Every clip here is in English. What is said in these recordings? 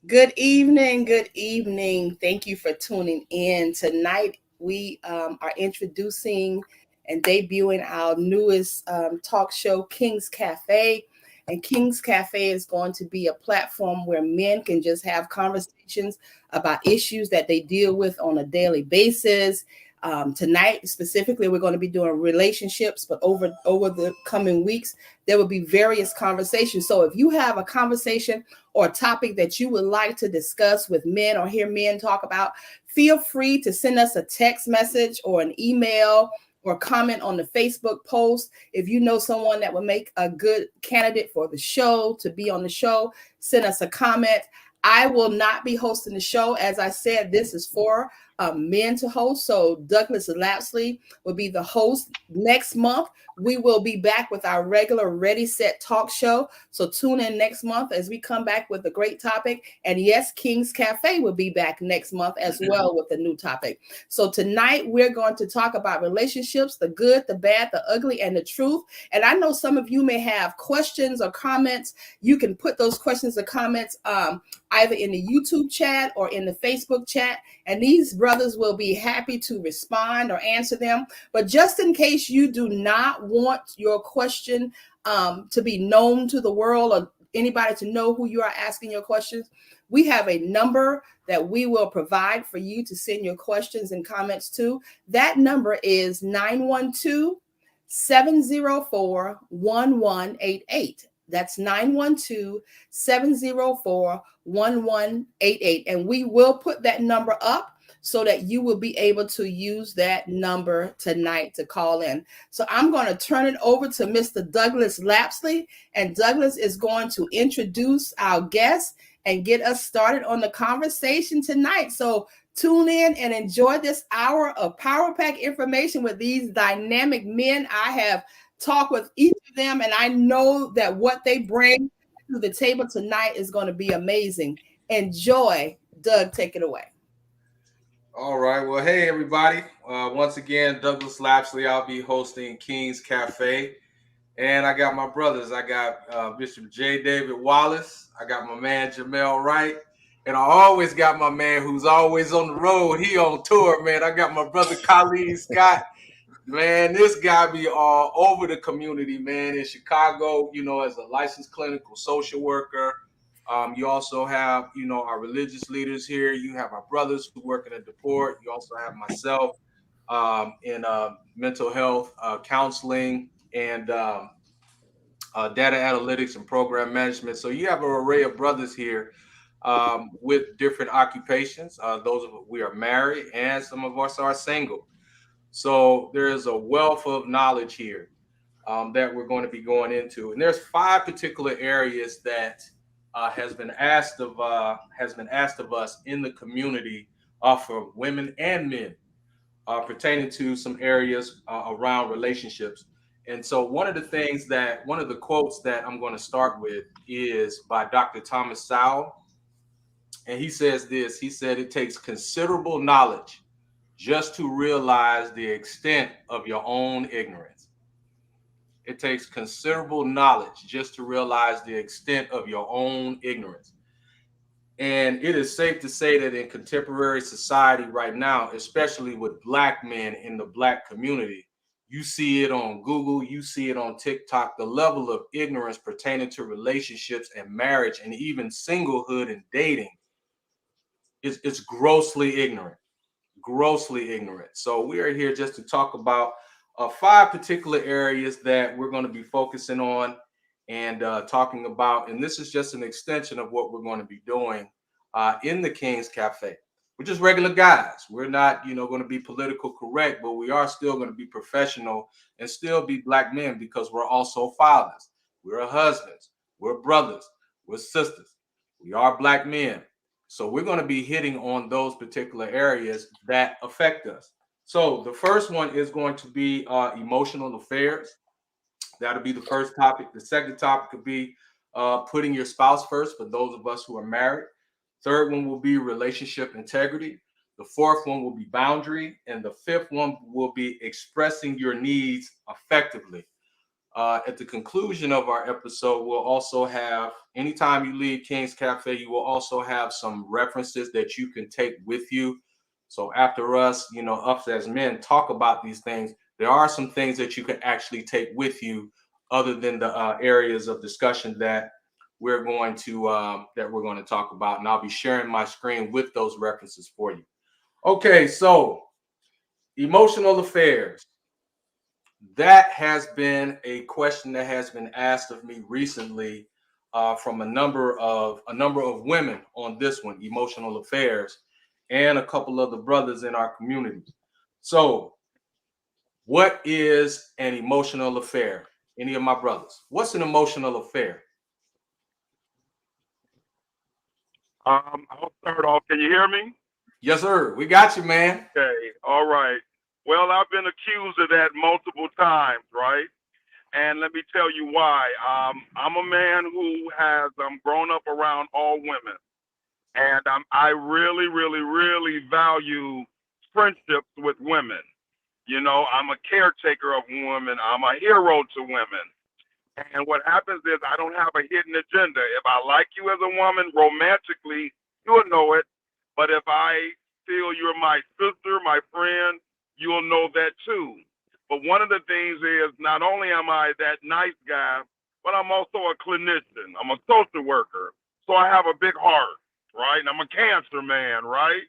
Good evening. Good evening. Thank you for tuning in. Tonight, we are introducing and debuting our newest talk show, King's Cafe. And King's Cafe is going to be a platform where men can just have conversations about issues that they deal with on a daily basis. Tonight, specifically, we're going to be doing relationships, but over the coming weeks, there will be various conversations. So if you have a conversation or a topic that you would like to discuss with men or hear men talk about, feel free to send us a text message or an email or comment on the Facebook post. If you know someone that would make a good candidate for the show to be on the show, send us a comment. I will not be hosting the show. As I said, this is for men to host. So Douglas Lapsley will be the host next month. We will be back with our regular Ready Set Talk show. So tune in next month as we come back with a great topic. And yes, King's Cafe will be back next month as well with a new topic. So tonight we're going to talk about relationships, the good, the bad, the ugly, and the truth. And I know some of you may have questions or comments. You can put those questions or comments either in the YouTube chat or in the Facebook chat. And these brothers will be happy to respond or answer them. But just in case you do not want your question to be known to the world or anybody to know who you are asking your questions, we have a number that we will provide for you to send your questions and comments to. That number is 912-704-1188. That's 912-704-1188. And we will put that number up so that you will be able to use that number tonight to call in. So I'm going to turn it over to Mr. Douglas Lapsley, and Douglas is going to introduce our guest and get us started on the conversation tonight. So tune in and enjoy this hour of Power Pack information with these dynamic men. I have talked with each of them, and I know that what they bring to the table tonight is going to be amazing. Enjoy. Doug, take it away. All right. Well, hey, everybody. Once again, Douglas Lapsley. I'll be hosting King's Cafe. And I got my brothers. I got Bishop J. David Wallace. I got my man Jamel Wright. And I always got my man who's always on the road. He on tour, man. I got my brother Khalid Scott. Man, this guy be all over the community, man. In Chicago, as a licensed clinical social worker. You also have, our religious leaders here. You have our brothers who work in the deport. You also have myself in mental health counseling and data analytics and program management. So you have an array of brothers here with different occupations. Those of us, we are married, and some of us are single. So there is a wealth of knowledge here that we're going to be going into, and there's 5 particular areas that has been asked of us in the community for women and men pertaining to some areas around relationships. And so one of the quotes that I'm going to start with is by Dr. Thomas Sowell. And he says this. He said, it takes considerable knowledge just to realize the extent of your own ignorance. It takes considerable knowledge just to realize the extent of your own ignorance. And it is safe to say that in contemporary society right now, especially with Black men in the Black community, you see it on Google, you see it on TikTok, the level of ignorance pertaining to relationships and marriage and even singlehood and dating is grossly ignorant. So we are here just to talk about 5 particular areas that we're going to be focusing on and talking about. And this is just an extension of what we're going to be doing in the King's Cafe. We're just regular guys. We're not, going to be political correct, but we are still going to be professional and still be Black men because we're also fathers. We're husbands. We're brothers. We're sisters. We are Black men. So we're going to be hitting on those particular areas that affect us. So the first one is going to be emotional affairs. That'll be the first topic. The second topic could be putting your spouse first for those of us who are married. Third one will be relationship integrity. The fourth one will be boundary. And the fifth one will be expressing your needs effectively. At the conclusion of our episode, we'll also have, anytime you leave King's Cafe, you will also have some references that you can take with you. So after us, us as men talk about these things, there are some things that you can actually take with you, other than the areas of discussion that we're going to talk about, and I'll be sharing my screen with those references for you. Okay, so emotional affairs. That has been a question that has been asked of me recently, from a number of women on this one, emotional affairs, and a couple of the brothers in our community. So, what is an emotional affair? Any of my brothers? What's an emotional affair? I'll start off. Can you hear me? Yes, sir. We got you, man. Okay. All right. Well, I've been accused of that multiple times, right? And let me tell you why. I'm a man who has grown up around all women, and I really, really, really value friendships with women. You know, I'm a caretaker of women. I'm a hero to women. And what happens is I don't have a hidden agenda. If I like you as a woman romantically, you'll know it. But if I feel you're my sister, my friend, you'll know that too. But one of the things is not only am I that nice guy, but I'm also a clinician. I'm a social worker. So I have a big heart, right? And I'm a cancer man, right?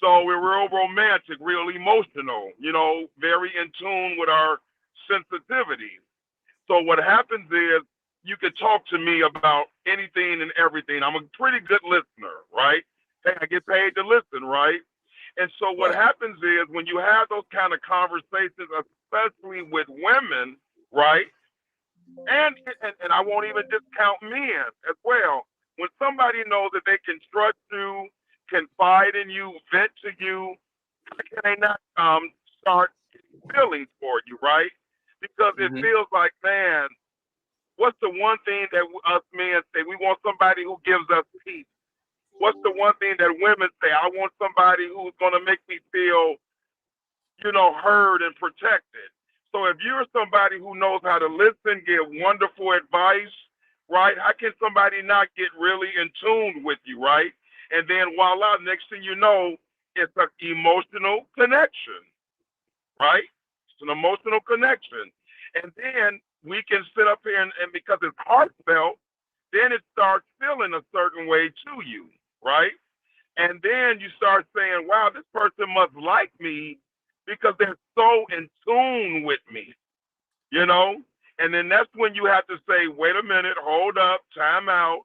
So we're real romantic, real emotional, very in tune with our sensitivity. So what happens is you could talk to me about anything and everything. I'm a pretty good listener, right? Hey, I get paid to listen, right? And so what Right. happens is when you have those kind of conversations, especially with women, right? And I won't even discount men as well. When somebody knows that they can trust you, confide in you, vent to you, how can they not start feelings for you, right? Because it Mm-hmm. feels like, man, what's the one thing that us men say? We want somebody who gives us peace. What's the one thing that women say? I want somebody who's going to make me feel, heard and protected. So if you're somebody who knows how to listen, give wonderful advice, right? How can somebody not get really in tune with you, right? And then voila, next thing you know, it's an emotional connection, right? It's an emotional connection. And then we can sit up here and because it's heartfelt, then it starts feeling a certain way to you, right? And then you start saying, wow, this person must like me because they're so in tune with me, you know? And then that's when you have to say, wait a minute, hold up, time out.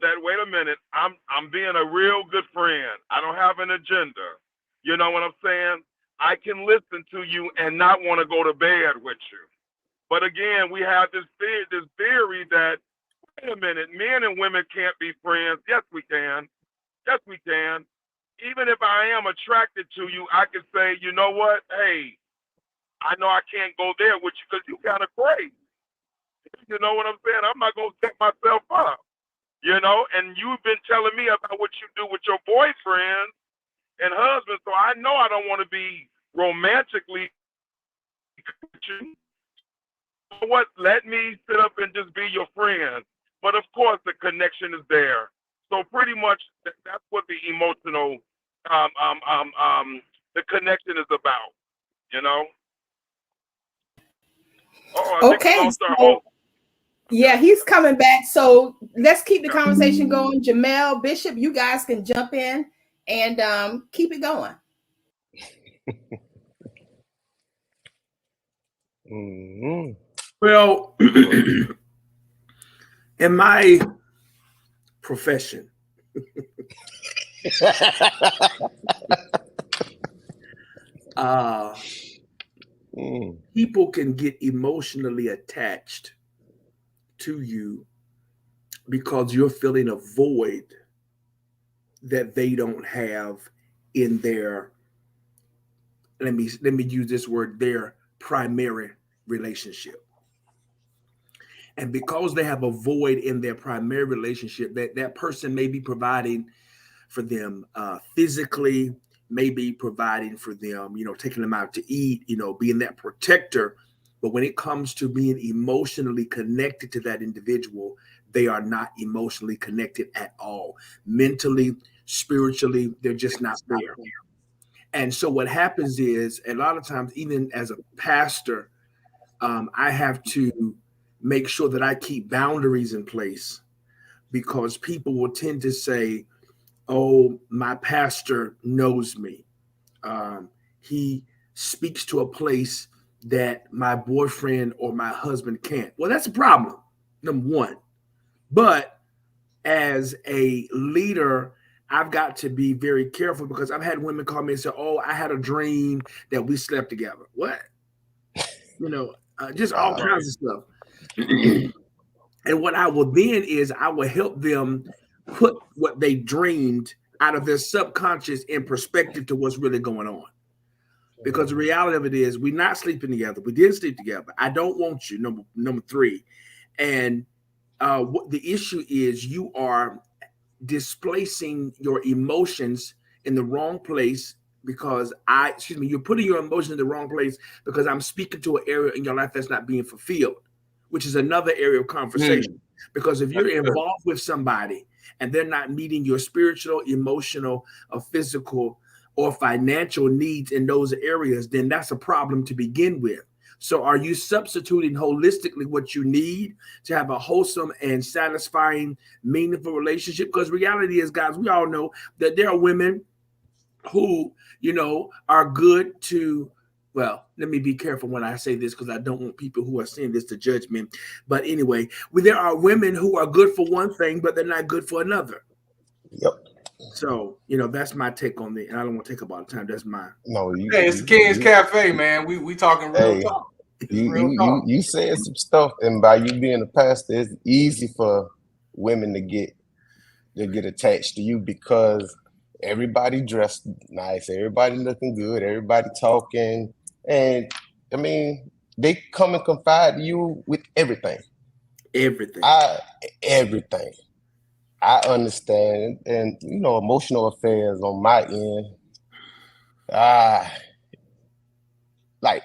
That wait a minute, I'm being a real good friend. I don't have an agenda. You know what I'm saying? I can listen to you and not want to go to bed with you. But again, we have this theory that wait a minute, men and women can't be friends. Yes, we can. Yes, we can. Even if I am attracted to you, I can say, you know what? Hey, I know I can't go there with you because you kind of crazy. You know what I'm saying? I'm not gonna set myself up. And you've been telling me about what you do with your boyfriend and husband, so I know I don't want to be romantically with you. So what? Let me sit up and just be your friend. But of course, the connection is there. So pretty much that's what the emotional, um, um, um, um, the connection is about. You know. Oh, I think we Okay, lost our so host. Okay. yeah, he's coming back. So let's keep the Yeah. conversation going. Jamel, Bishop, you guys can jump in and keep it going. Mm-hmm. Well, in my profession, uh, Mm. people can get emotionally attached to you because you're filling a void that they don't have in their, let me use this word, their primary relationship. And because they have a void in their primary relationship, that person may be providing for them physically, maybe providing for them, taking them out to eat, being that protector But when it comes to being emotionally connected to that individual, they are not emotionally connected at all. Mentally, spiritually, they're just not there. And so what happens is, a lot of times, even as a pastor, I have to make sure that I keep boundaries in place, because people will tend to say, "Oh, my pastor knows me. He speaks to a place that my boyfriend or my husband can't." Well, that's a problem, number one. But as a leader, I've got to be very careful, because I've had women call me and say, "Oh, I had a dream that we slept together." What? Just all Wow. kinds of stuff. And what I will then is I will help them put what they dreamed out of their subconscious in perspective to what's really going on. Because the reality of it is, we're not sleeping together. We didn't sleep together. I don't want you. Number three. And what the issue is, you are displacing your emotions in the wrong place, because you're putting your emotions in the wrong place, because I'm speaking to an area in your life that's not being fulfilled, which is another area of conversation. Because if you're involved with somebody and they're not meeting your spiritual, emotional, or physical, or financial needs in those areas, then that's a problem to begin with. So are you substituting holistically what you need to have a wholesome and satisfying, meaningful relationship? Because reality is, guys, we all know that there are women who, are good to, well, let me be careful when I say this, because I don't want people who are saying this to judge me. But anyway, there are women who are good for one thing, but they're not good for another. Yep. So, that's my take on it. And I don't want to take up all the time. That's my. No, Hey, it's the King's Cafe, man. We talking real hey, talk. It's you real you you talk. you said some stuff, and by you being a pastor, it's easy for women to get attached to you, because everybody dressed nice, everybody looking good, everybody talking, and I mean, they come and confide to you with everything. Everything. I everything. I understand, and emotional affairs on my end. Ah, like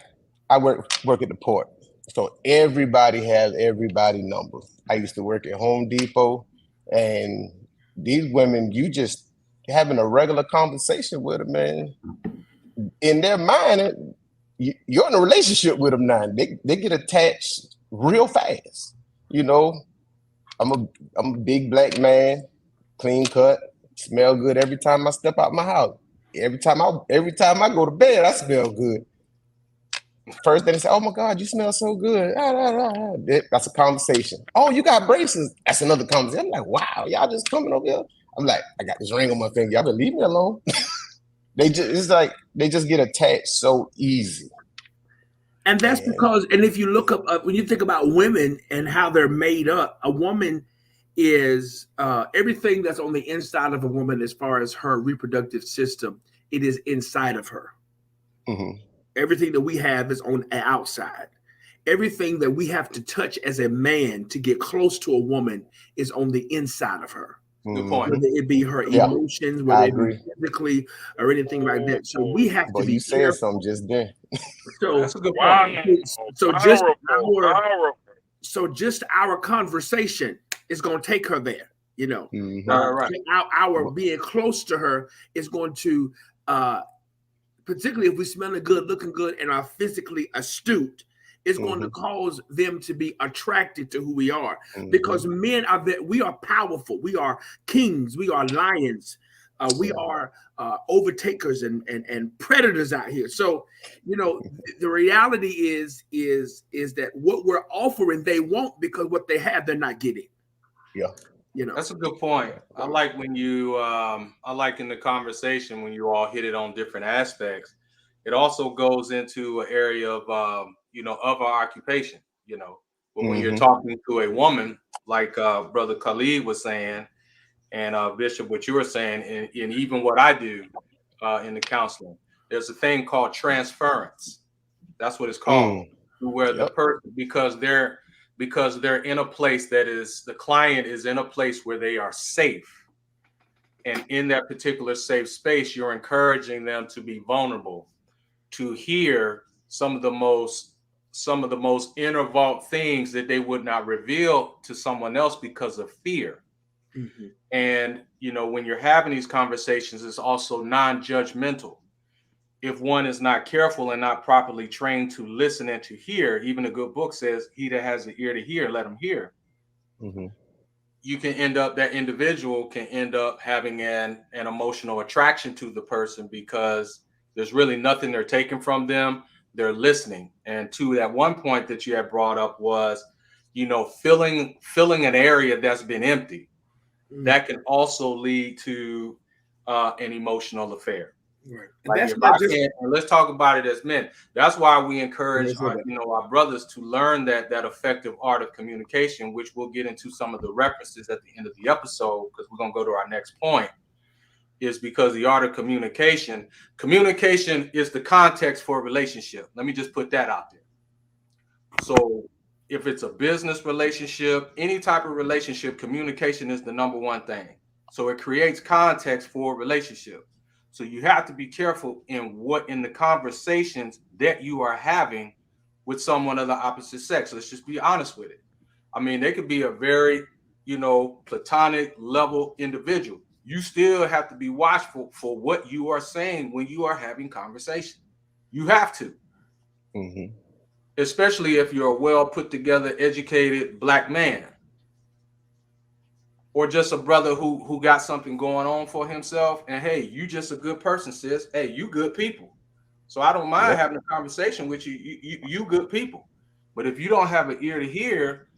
I work at the port, so everybody has everybody number. I used to work at Home Depot, and these women, you just having a regular conversation with them, man. In their mind, you're in a relationship with them now. They get attached real fast. You know, I'm a I'm a big black man, clean cut, smell good every time I step out my house. Every time I go to bed, I smell good. First thing they say, "Oh my God, you smell so good." Ah, ah, ah, ah. That's a conversation. "Oh, you got braces." That's another conversation. I'm like, "Wow, y'all just coming over here." I'm like, "I got this ring on my finger. Y'all better leave me alone." It's like they just get attached so easy. And that's And because, and if you look up, when you think about women and how they're made up, a woman is everything that's on the inside of a woman as far as her reproductive system, it is inside of her. mhm, Everything that we have is on the outside. Everything that we have to touch as a man to get close to a woman is on the inside of her. Good point. Whether it be her yeah, emotions, whether I it be agree. physically or anything like that. So we have to But you be said careful. something just then. So That's a good point. Wow, so just powerful, our powerful. so just our conversation is going to take her there. Right, Hmm. right, right. So our being close to her is going to, particularly if we smelling good, looking good, and are physically astute, it's going to Hmm. cause them to be attracted to who we are. Hmm. Because men are that we are powerful, we are kings, we are lions, we Yeah. are overtakers and predators out here. So the reality is that what we're offering they won't, because what they have they're not getting. Yeah. That's a good point. Yeah. I like when you, I like in the conversation when you all hit it on different aspects. It also goes into an area of, of our occupation, but when you're Hmm. talking to a woman, like Brother Khalid was saying, and Bishop, what you were saying, and even what I do in the counseling, there's a thing called transference. That's what it's called, Mm. where the Yep. person because they're in a place that is the client is in a place where they are safe, and in that particular safe space, you're encouraging them to be vulnerable, to hear some of the most some of the most inner vault things that they would not reveal to someone else because of fear. Mm-hmm. And, when you're having these conversations, it's also non-judgmental. If one is not careful and not properly trained to listen and to hear, even a good book says, he that has an ear to hear, let him hear. Mm-hmm. That individual can end up having an emotional attraction to the person because there's really nothing they're taking from them. They're listening. And to that one point that you had brought up was, filling an area that's been empty. Mm-hmm. That can also lead to an emotional affair. Right. And Like that's if not I just. can, and let's talk about it as men. That's why we encourage Let's say that. our brothers to learn that effective art of communication, which we'll get into some of the references at the end of the episode, because we're gonna go to our next point. Is because the art of communication is the context for a relationship. Let me just put that out there. So if it's a business relationship, any type of relationship, communication is the number one thing. So it creates context for a relationship. So you have to be careful in the conversations that you are having with someone of the opposite sex. Let's just be honest with it. I mean, they could be a very, platonic level individual. You still have to be watchful for what you are saying when you are having conversation. You have to. Mm-hmm. Especially if you're a well put together, educated Black man, or just a brother who got something going on for himself. And hey, you just a good person, sis. Hey, you good people. So I don't mind Yep. having a conversation with you. You good people. But if you don't have an ear to hear,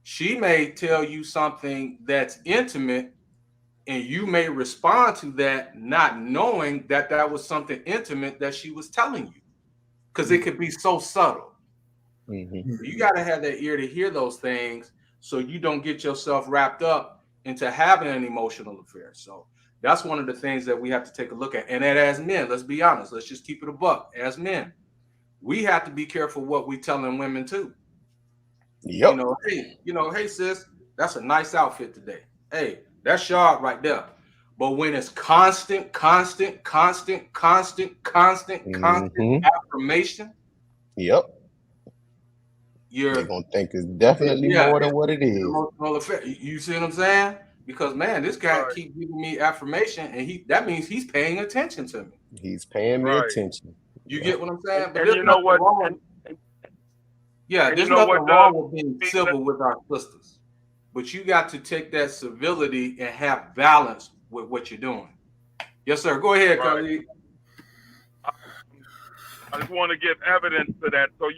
she may tell you something that's intimate, and you may respond to that not knowing that was something intimate that she was telling you, because it could be so subtle. Mm-hmm. You got to have that ear to hear those things so you don't get yourself wrapped up into having an emotional affair. So that's one of the things that we have to take a look at. And that, as men, let's be honest, let's just keep it a buck. As men, we have to be careful what we telling women too. Yep. Hey sis, that's a nice outfit today. Hey, that's sharp right there. But when it's constant Mm-hmm. affirmation, Yep. They're you're gonna think it's definitely yeah, more than it's what it an is. emotional effect. You see what I'm saying? Because man, this guy Right. keep giving me affirmation, and that means he's paying attention to me. He's paying me Right. attention. You Yep. get what I'm saying? But And there's you know nothing what? wrong. Yeah, And you there's know nothing what, Doug? wrong with being civil with our sisters, but you got to take that civility and have balance with what you're doing. Yes, sir. Go ahead, Right. Khalid. I just want to give evidence to that. So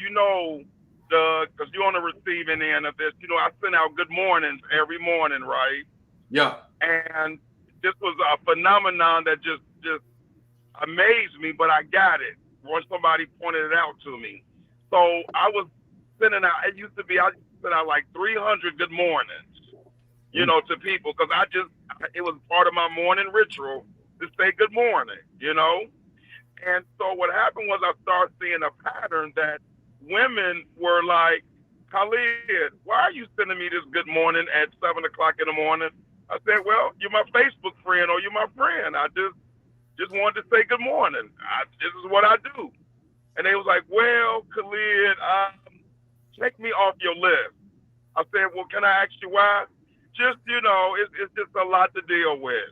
because you're on the receiving end of this, I send out good mornings every morning, right? Yeah. And this was a phenomenon that just amazed me, but I got it once somebody pointed it out to me. So I was sending out. It used to be I sent out like 300 good mornings, to people because it was part of my morning ritual to say good morning. And so what happened was I started seeing a pattern that women were like, Khalid, why are you sending me this good morning at 7 o'clock in the morning? I said, well, you're my Facebook friend or you're my friend. I just wanted to say good morning. This is what I do. And they was like, well, Khalid, take me off your list. I said, well, can I ask you why? Just, it's just a lot to deal with.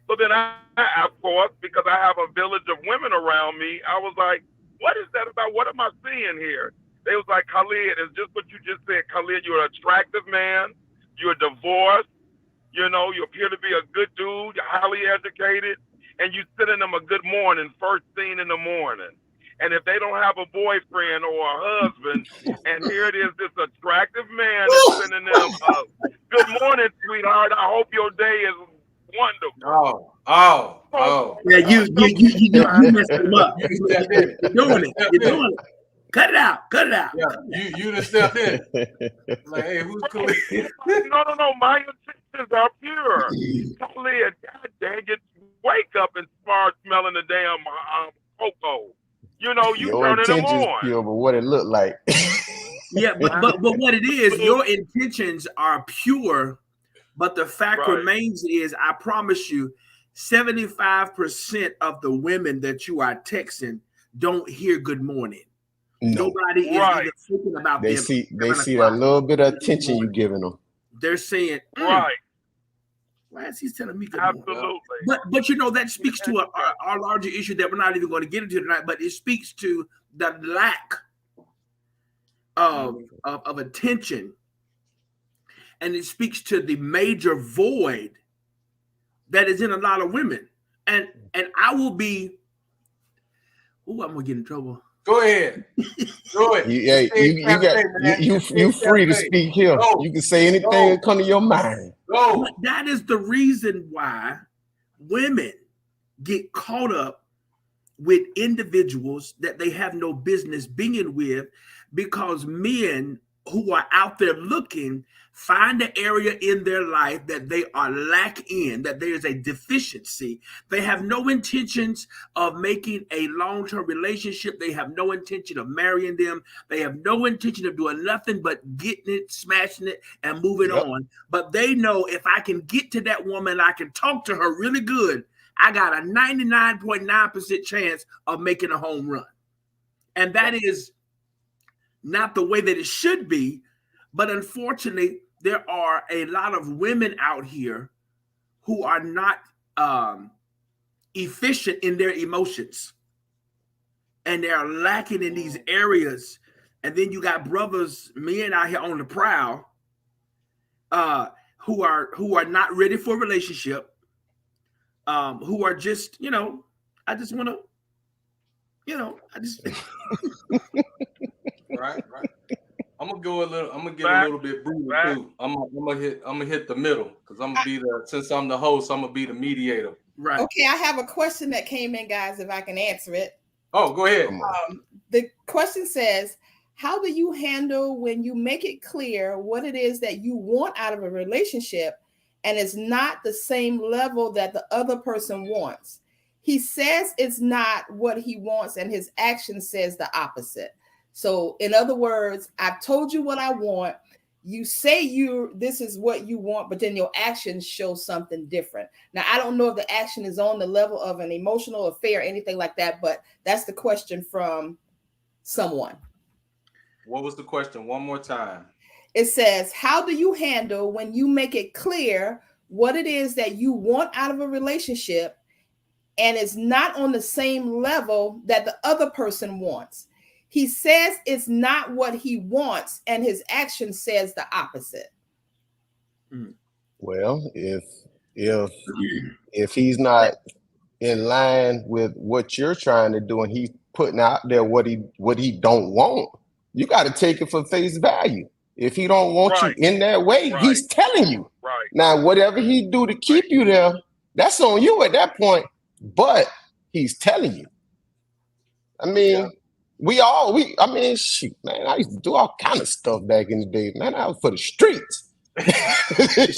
So then of course, because I have a village of women around me, I was like, what is that about? What am I seeing here? They was like, Khalid, it's just what you just said. Khalid, you're an attractive man. You're divorced. You appear to be a good dude. You're highly educated. And you sending them a good morning, first thing in the morning. And if they don't have a boyfriend or a husband, and here it is, this attractive man is sending them a good morning, sweetheart. I hope your day is wonderful. So, Yeah, you messed him up. You stepped in. You're doing it. You're In. doing it. Cut it out. Cut it out. Yeah, you just stepped in. Like, hey, who's Khalid? no. My intentions are pure. Khalid, God dang it, wake up and start smelling the damn cocoa. You Your turning them intentions on. pure, but what it looked like. Yeah, but what it is, your intentions are pure, but the fact Right. remains is, I promise you, 75% of the women that you are texting don't hear good morning. No. Nobody is Right. even thinking about They them. see that 7 o'clock. little bit of attention you giving them. They're saying, Right. why is he telling me good morning? Absolutely. But you know, that speaks to our larger issue that we're not even going to get into tonight, but it speaks to the lack of attention, and it speaks to the major void that is in a lot of women. And I will be, I'm gonna get in trouble. Go ahead. Do it. You free to speak here. Go. You can say anything that come to your mind. Go. But that is the reason why women get caught up with individuals that they have no business being with, because men who are out there looking find an area in their life that they are lacking, that there is a deficiency. They have no intentions of making a long-term relationship. They have no intention of marrying them. They have no intention of doing nothing but getting it, smashing it, and moving on. But they know, if I can get to that woman, I can talk to her really good, I got a 99.9% chance of making a home run. And that is not the way that it should be. But unfortunately, there are a lot of women out here who are not efficient in their emotions, and they are lacking in these areas. And then you got brothers, men out here on the prowl, who are not ready for a relationship, who are just, I just want to, Right. I'm gonna get a little bit brutal too. I'm gonna hit the middle, because I'm gonna be since I'm the host, I'm gonna be the mediator. Right. Okay, I have a question that came in, guys, if I can answer it. Oh, go ahead. The question says, how do you handle when you make it clear what it is that you want out of a relationship and it's not the same level that the other person wants? He says it's not what he wants, and his action says the opposite. So in other words, I've told you what I want. You say this is what you want, but then your actions show something different. Now, I don't know if the action is on the level of an emotional affair or anything like that, but that's the question from someone. What was the question? One more time. It says, how do you handle when you make it clear what it is that you want out of a relationship and it's not on the same level that the other person wants? He says it's not what he wants, and his action says the opposite. Well, if he's not in line with what you're trying to do, and he's putting out there what he don't want, you got to take it for face value. If he don't want you in that way, he's telling you. Right. Now, whatever he do to keep you there, that's on you at that point. But he's telling you. I mean, shoot, man, I used to do all kind of stuff back in the day. Man, I was for the streets. Hey,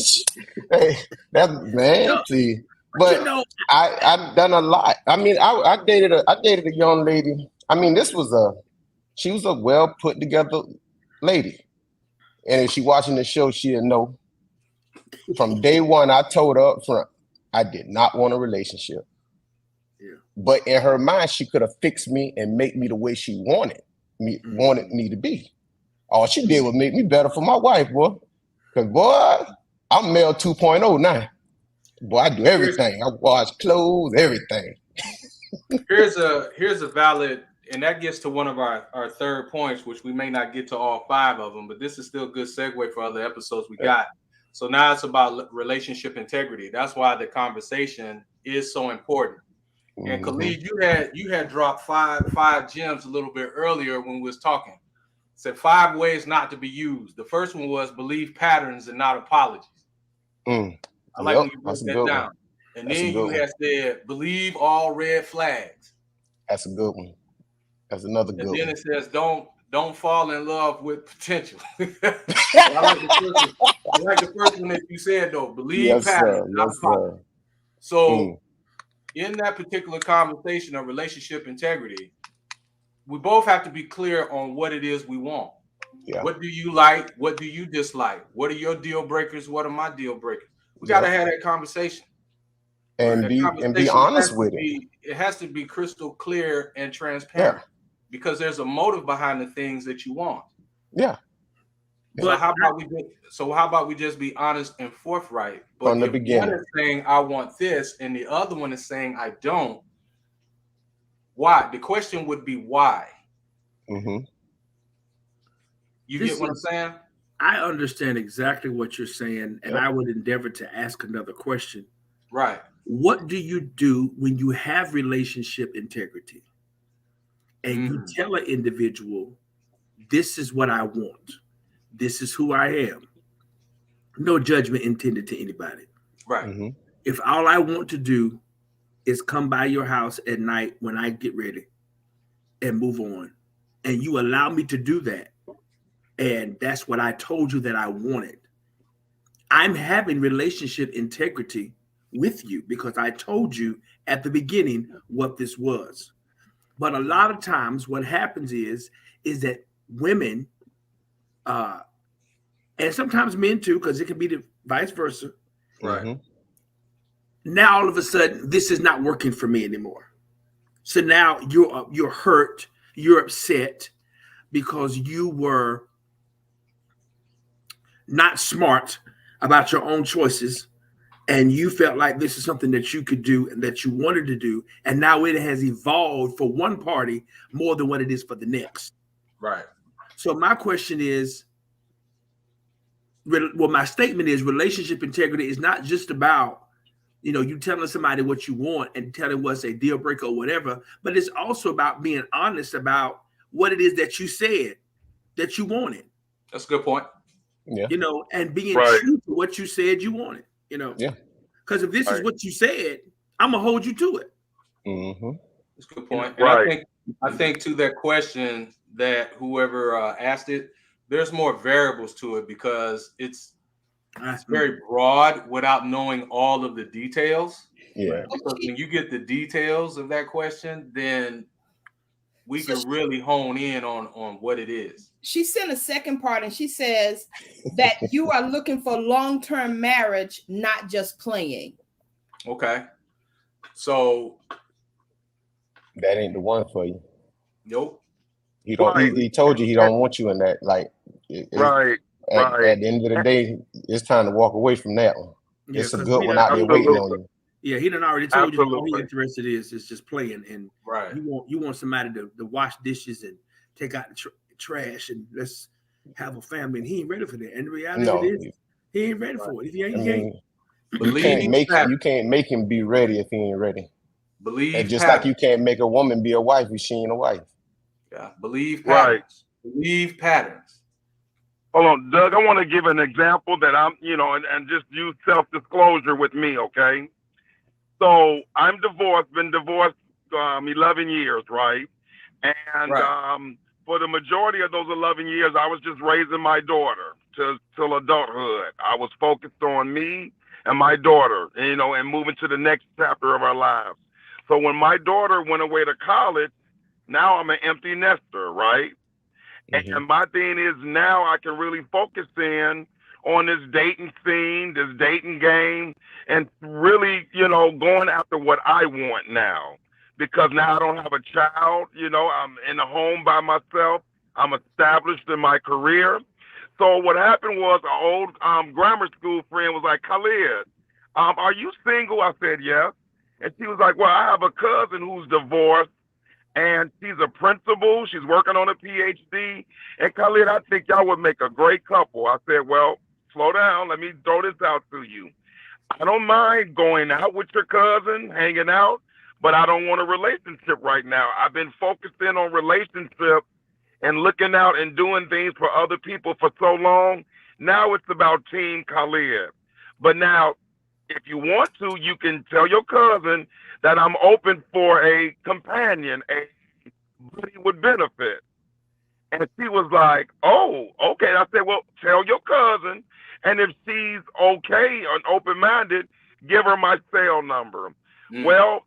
see. But I've done a lot. I mean, I dated a young lady. I mean, she was a well put together lady. And if she watching the show, she'll know. From day one, I told her up front, I did not want a relationship. Yeah. But in her mind, she could have fixed me and make me the way she wanted me to be. All she did was make me better for my wife, boy. Because, boy, I'm male 2.0 now. Boy, I do everything. I wash clothes, everything. Here's a valid, and that gets to one of our third points, which we may not get to all 5 of them, but this is still a good segue for other episodes we got. So now it's about relationship integrity. That's why the conversation is so important. And Khalid, you had dropped five gems a little bit earlier when we was talking. Said 5 ways not to be used. The first one was believe patterns and not apologies. I like when you broke that down. And then you had said believe all red flags. That's a good one. That's another good one. And then it says don't fall in love with potential. I like the first one that you said though. Believe patterns, not apologies. So in that particular conversation of relationship integrity, we both have to be clear on what it is we want. Yeah. What do you like? What do you dislike? What are your deal breakers? What are my deal breakers? We got to have that conversation. And be honest with it. It has to be crystal clear and transparent. because there's a motive behind the things that you want. Yeah. So how about we just be honest and forthright? But From the if beginning. one is saying I want this and the other one is saying I don't, why? The question would be why. Mm-hmm. You get what I'm saying? I understand exactly what you're saying, and Yep. I would endeavor to ask another question. Right. What do you do when you have relationship integrity and you tell an individual, this is what I want, this is who I am? No judgment intended to anybody. Right. Mm-hmm. If all I want to do is come by your house at night when I get ready and move on, and you allow me to do that, and that's what I told you that I wanted, I'm having relationship integrity with you because I told you at the beginning what this was. But a lot of times what happens is that women, and sometimes men too, because it can be the vice versa. Right. Mm-hmm. Now all of a sudden, this is not working for me anymore. So now you're hurt, you're upset because you were not smart about your own choices, and you felt like this is something that you could do and that you wanted to do, and now it has evolved for one party more than what it is for the next. Right. So my question is, well, my statement is relationship integrity is not just about, you telling somebody what you want and telling what's a deal breaker or whatever, but it's also about being honest about what it is that you said that you wanted. That's a good point. Yeah. And being Right. true to what you said you wanted, Yeah. because if this is Right. what you said, I'm gonna hold you to it. Mm-hmm. That's a good point. Right. And I think to that question that whoever asked it, there's more variables to it because it's very broad without knowing all of the details. Yeah. Because when you get the details of that question, then we can really hone in on what it is. She sent a second part and she says that you are looking for long-term marriage, not just playing. Okay. So That ain't the one for you. nope. He don't. Right. He told you he don't want you in that. Like, Right. at the end of the day, it's time to walk away from that one. Yeah, It's a 'cause good he one done- out there waiting on Absolutely. you. Yeah, he done already told you all he Absolutely. interested is just playing, and Right. you want somebody to wash dishes and take out the trash and let's have a family, and he ain't ready for that. And the reality of No, it is, he ain't ready for it. If he ain't, I he ain't. mean, you Believe can't make him be ready if he ain't ready. Believe And just patterns. like you can't make a woman be a wife if she ain't a wife. Yeah. Believe Right. patterns. Believe patterns. Hold on, Doug. I want to give an example that I'm, and just use self-disclosure with me, okay? So I'm divorced, been divorced 11 years, right? And Right. for the majority of those 11 years, I was just raising my daughter till adulthood. I was focused on me and my daughter, and moving to the next chapter of our lives. So when my daughter went away to college, now I'm an empty nester, right? Mm-hmm. And my thing is now I can really focus in on this dating scene, this dating game, and really, going after what I want now. Because now I don't have a child, I'm in a home by myself. I'm established in my career. So what happened was an old grammar school friend was like, Khalid, are you single? I said, yes. And she was like, well, I have a cousin who's divorced and she's a principal. She's working on a PhD. And Khalid, I think y'all would make a great couple. I said, well, slow down. Let me throw this out to you. I don't mind going out with your cousin, hanging out, but I don't want a relationship right now. I've been focused in on relationships and looking out and doing things for other people for so long. Now it's about Team Khalid. But now, if you want to, you can tell your cousin that I'm open for a companion, a buddy with benefit. And she was like, oh, okay. I said, well, tell your cousin. And if she's okay and open minded, give her my cell number. Well,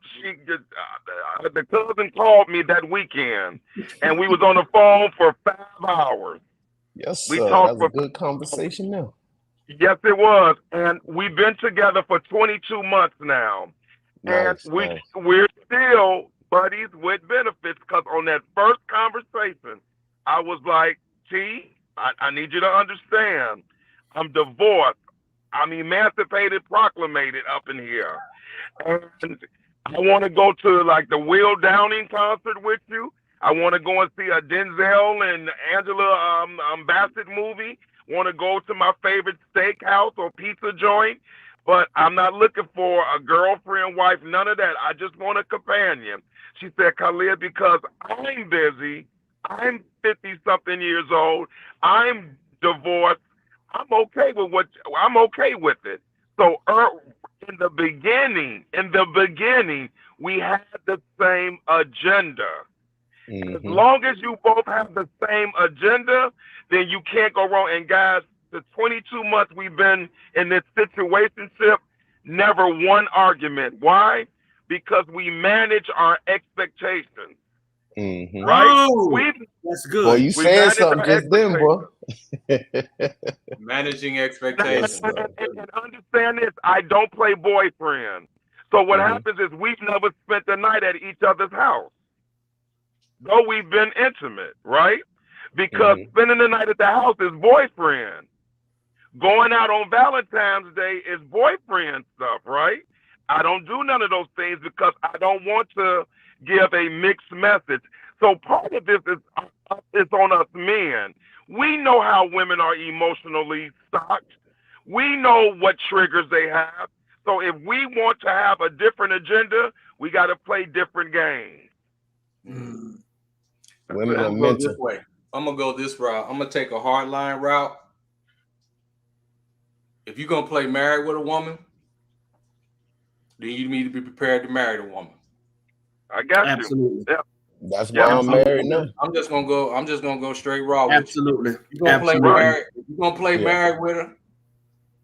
the cousin called me that weekend, and we was on the phone for 5 hours. Yes, We sir. talked That's a for good conversation now. Yes, it was, and we've been together for 22 months now, and Nice. we're still buddies with benefits, because on that first conversation, I was like, T, I need you to understand, I'm divorced. I'm emancipated, proclamated up in here. And I want to go to like the Will Downing concert with you. I want to go and see a Denzel and Angela Bassett movie. Want to go to my favorite steakhouse or pizza joint. But I'm not looking for a girlfriend, wife, none of that. I just want a companion. She said, Khalid, because I'm busy. I'm 50 something years old. I'm divorced. I'm okay with it. So in the beginning, we had the same agenda. As Mm-hmm. long as you both have the same agenda, then you can't go wrong. And guys, the 22 months we've been in this situationship, never one argument. Why? Because we manage our expectations, Mm-hmm. right? Oh, We that's Boy, good. you we said manage something our just then, boy. expectations. Managing Yes, expectations. sir. And understand this, I don't play boyfriend. So what Mm-hmm. happens is we've never spent the night at each other's house, though we've been intimate, right? Because Mm-hmm. spending the night at the house is boyfriend. Going out on Valentine's Day is boyfriend stuff, right? I don't do none of those things because I don't want to give a mixed message. So part of this is on us men. We know how women are emotionally stocked. We know what triggers they have. So if we want to have a different agenda, we got to play different games. Mm. That's Women it. are I'm gonna go mental. this way. I'm gonna go this route. I'm gonna take a hard line route. If you're gonna play married with a woman, then you need to be prepared to marry the woman. I got you. Absolutely. Yeah, That's why yeah. I'm married now. I'm just gonna go. I'm just gonna go straight raw with you. Absolutely. You're gonna play Absolutely. Right. married. If you're gonna play Yeah, married with her,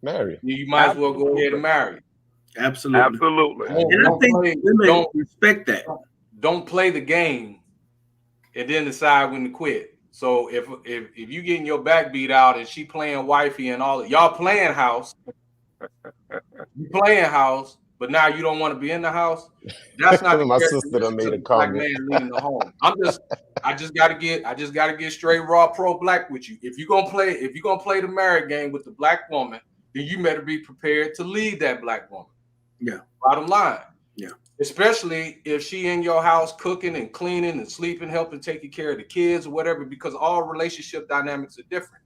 married. you might as well go ahead Absolutely. and marry. Absolutely. Absolutely. I And I agree. think women Don't respect that. don't play the game and then decide when to quit. So if you getting your back beat out and she playing wifey and all, y'all playing house, you playing house, but now you don't want to be in the house. That's not the My sister done characteristic made of a the black comment. man leading the home. I just gotta get straight raw pro black with you. If you're gonna play the married game with the black woman, then you better be prepared to lead that black woman. Yeah. Bottom line. Yeah. Especially if she in your house cooking and cleaning and sleeping, helping taking care of the kids or whatever, because all relationship dynamics are different.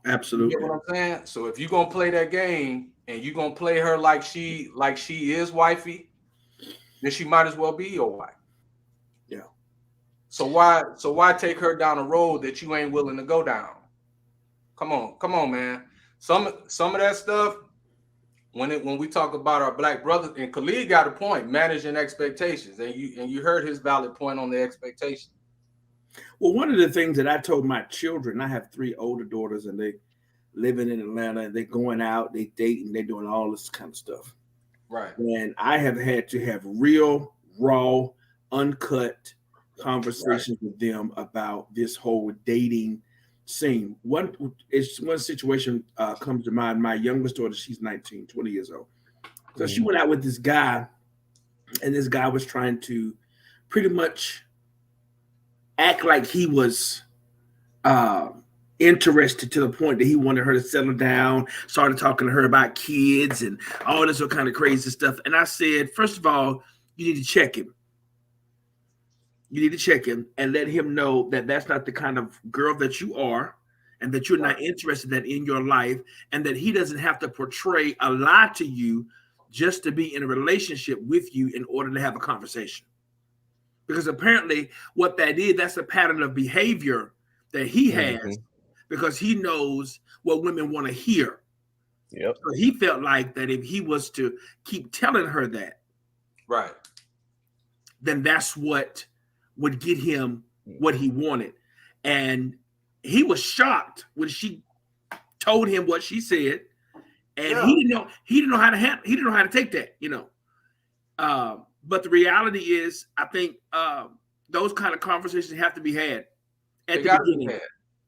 You Absolutely. get what I'm saying? So if you're gonna play that game and you're gonna play her like she is wifey, then she might as well be your wife. Yeah. So why take her down a road that you ain't willing to go down? Come on, man. Some of that stuff, when we talk about our black brothers, and Khalid got a point, managing expectations, and you heard his valid point on the expectation. Well, one of the things that I told my children, I have 3 older daughters and they living in Atlanta and they're going out, they dating, they're doing all this kind of stuff. Right. And I have had to have real, raw, uncut conversations with them about this whole dating scene. One situation comes to mind. My youngest daughter, she's 19, 20 years old. So she went out with this guy, and this guy was trying to pretty much act like he was interested to the point that he wanted her to settle down, started talking to her about kids and all this kind of crazy stuff. And I said, first of all, you need to check him. You need to check him and let him know that that's not the kind of girl that you are and that you're not interested in your life, and that he doesn't have to portray a lie to you just to be in a relationship with you in order to have a conversation. Because apparently what that is, that's a pattern of behavior that he has because he knows what women want to hear. Yep. So he felt like that if he was to keep telling her that, right, then that's what would get him what he wanted. And he was shocked when she told him what she said, and he didn't know how to take that, but the reality is, I think those kind of conversations have to be had at the beginning.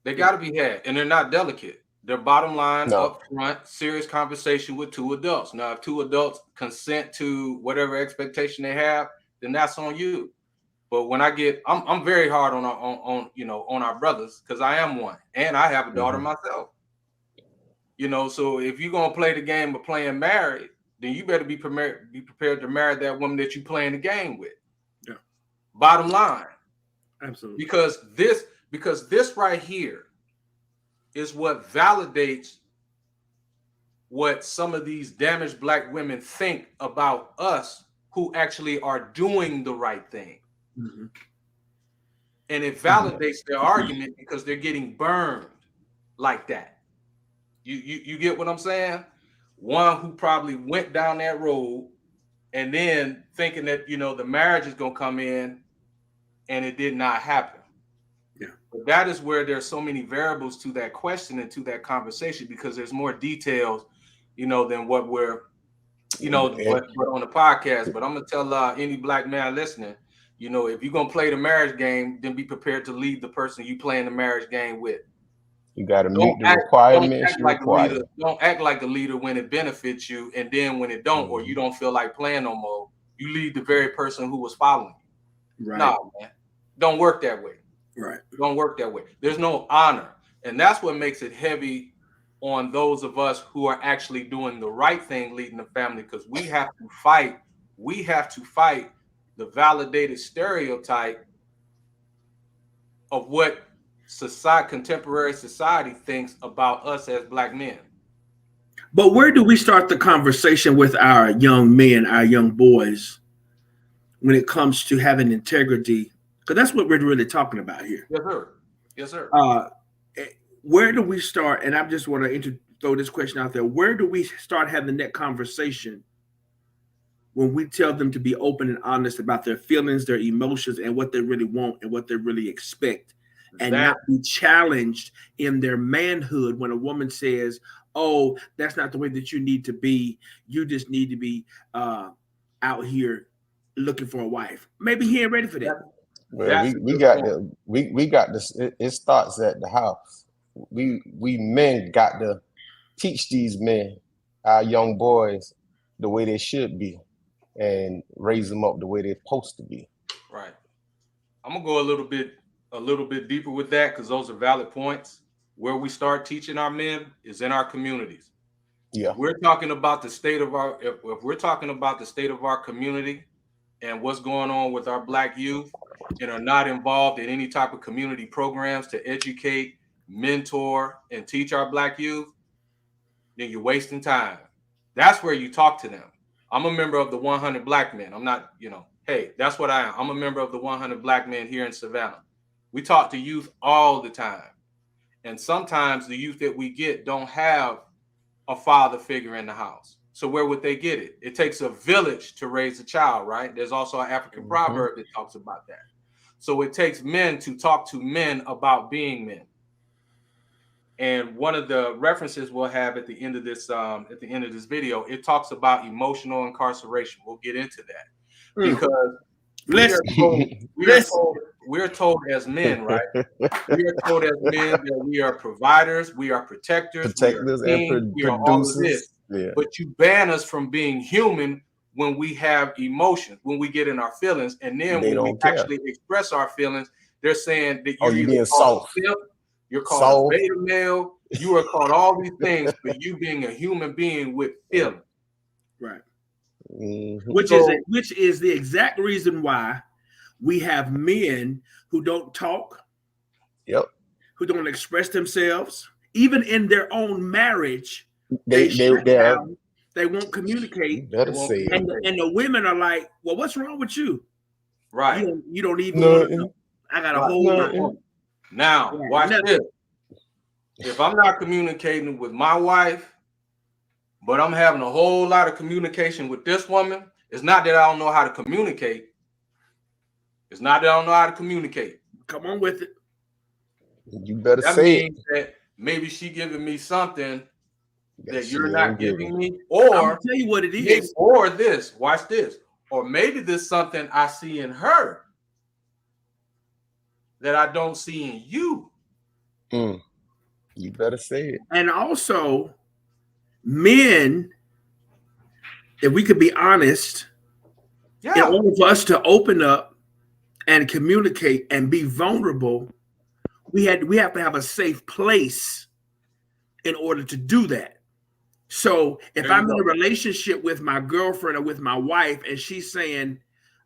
They got to be had, and they're not delicate. They're bottom line, up front, serious conversation with 2 adults. Now, if 2 adults consent to whatever expectation they have, then that's on you. But when I'm very hard on our brothers, because I am one, and I have a daughter myself. So if you're gonna play the game of playing married, then you better be prepared to marry that woman that you playing the game with. Yeah. Bottom line. Absolutely. Because this right here is what validates what some of these damaged Black women think about us who actually are doing the right thing. Mm-hmm. And it validates their argument because they're getting burned like that. You get what I'm saying? One who probably went down that road and then thinking that, the marriage is going to come in, and it did not happen. Yeah. But that is where there's so many variables to that question and to that conversation, because there's more details, than what we're, what on the podcast. But I'm going to tell any Black man listening, if you're going to play the marriage game, then be prepared to lead the person you playing the marriage game with. You got to meet the requirements you require. Don't act like the leader when it benefits you, and then when it don't, or you don't feel like playing no more, you lead the very person who was following you. Right. No, man. Don't work that way. Right. Don't work that way. There's no honor. And that's what makes it heavy on those of us who are actually doing the right thing, leading the family, because we have to fight. We have to fight the validated stereotype of what contemporary society thinks about us as Black men. But where do we start the conversation with our young men, our young boys, when it comes to having integrity? Because that's what we're really talking about here. Yes, sir. Yes, sir. Where do we start? And I just want to throw this question out there. Where do we start having that conversation when we tell them to be open and honest about their feelings, their emotions, and what they really want and what they really expect, and not be challenged in their manhood when a woman says, "Oh, that's not the way that you need to be. You just need to be out here looking for a wife." Maybe he ain't ready for that. Well, we got this. It starts at the house. We men got to teach these men, our young boys, the way they should be, and raise them up the way they're supposed to be. Right. I'm gonna go a little bit deeper with that, because those are valid points. Where we start teaching our men is in our communities. Yeah. If we're talking about the state of our community and what's going on with our Black youth, and are not involved in any type of community programs to educate, mentor, and teach our Black youth, then you're wasting time. That's where you talk to them. I'm a member of the 100 Black Men. I'm not, hey, that's what I am. I'm a member of the 100 Black Men here in Savannah. We talk to youth all the time. And sometimes the youth that we get don't have a father figure in the house. So where would they get it? It takes a village to raise a child, right? There's also an African proverb that talks about that. So it takes men to talk to men about being men. And one of the references we'll have at the end of this video, it talks about emotional incarceration. We'll get into that because we're told as men, right? We are told as men that we are providers, we are protectors, we are all of this. Yeah. But you ban us from being human when we have emotions, when we get in our feelings, and then when we actually express our feelings, they're saying that you're being soft. You're called a beta male. You are called all these things for you being a human being with feelings. Right. Mm-hmm. Which is the exact reason why we have men who don't talk. Yep. Who don't express themselves, even in their own marriage. They won't communicate. Better say and the women are like, "Well, what's wrong with you? Right. You don't even want to know. I got a whole lot." Now, watch this. If I'm not communicating with my wife, but I'm having a whole lot of communication with this woman, it's not that I don't know how to communicate. It's not that I don't know how to communicate. Come on with it. You better that say means it. That maybe she giving me something that you're not giving me, or I'll tell you what it is. Or this, watch this, or maybe there's something I see in her that I don't see in you. You better say it. And also, men, if we could be honest, In Yeah. order for us to open up and communicate and be vulnerable, we have to have a safe place in order to do that. So if There you I'm in a go. relationship with my girlfriend or with my wife, and she's saying,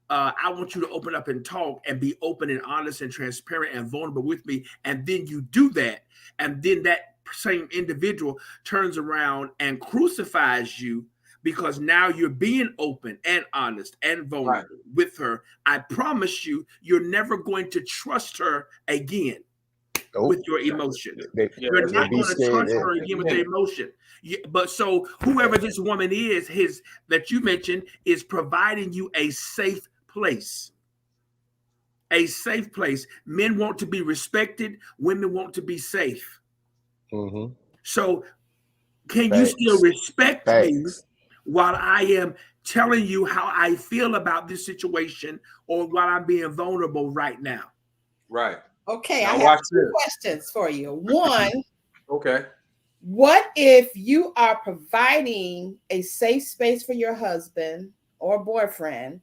I want you to open up and talk and be open and honest and transparent and vulnerable with me, and then you do that, and then that same individual turns around and crucifies you because now you're being open and honest and Right. vulnerable with her. I promise you, you're never going to trust her again Nope. with your emotion. Yeah, You're that's They not right. be going to scared. trust her At again the with the minute. emotion. But so whoever this woman is, his that you mentioned, is providing you a safe place. A safe place. Men want to be respected. Women want to be safe. Mm-hmm. So can you still Facts. respect me Facts. while I am telling you how I feel about this situation or while I'm being vulnerable right now? Right. Okay, I Now have watch two this. questions for you. One, Okay. what if you are providing a safe space for your husband or boyfriend,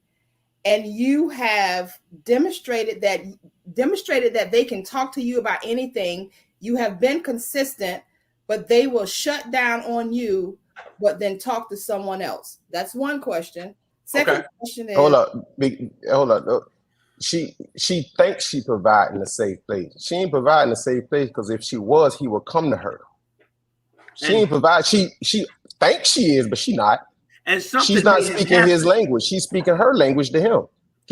and you have demonstrated that they can talk to you about anything, you have been consistent, but they will shut down on you, but then talk to someone else? That's one question. Okay. Second question Hold is, up. Hold up. She thinks she providing a safe place. She ain't providing a safe place because if she was, he would come to her. She And ain't provide. She thinks she is, but she not. She's something not may have speaking his happened. language. She's speaking her language to him.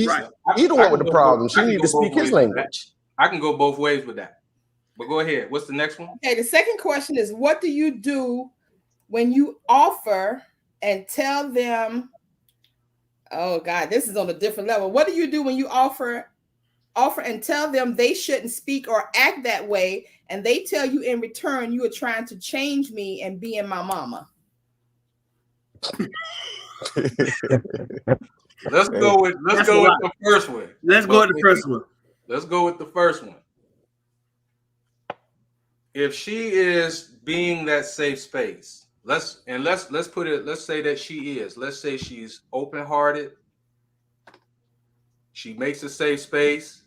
Right. He the I one with can the go both. problem. I She can need to go both speak his ways with that. language. I can go both ways with that. But go ahead. What's the next one? okay, the second question is, what do you do when you offer and tell them, oh God, this is on a different level. What do you do when you offer and tell them they shouldn't speak or act that way, and they tell you in return you are trying to change me and being my mama? Let's Hey, go with That's a lot. the first one. Let's go But with the first one. let's go with the first one. If she is being that safe space, let's put it, let's say that she is. Let's say she's open-hearted. She makes a safe space.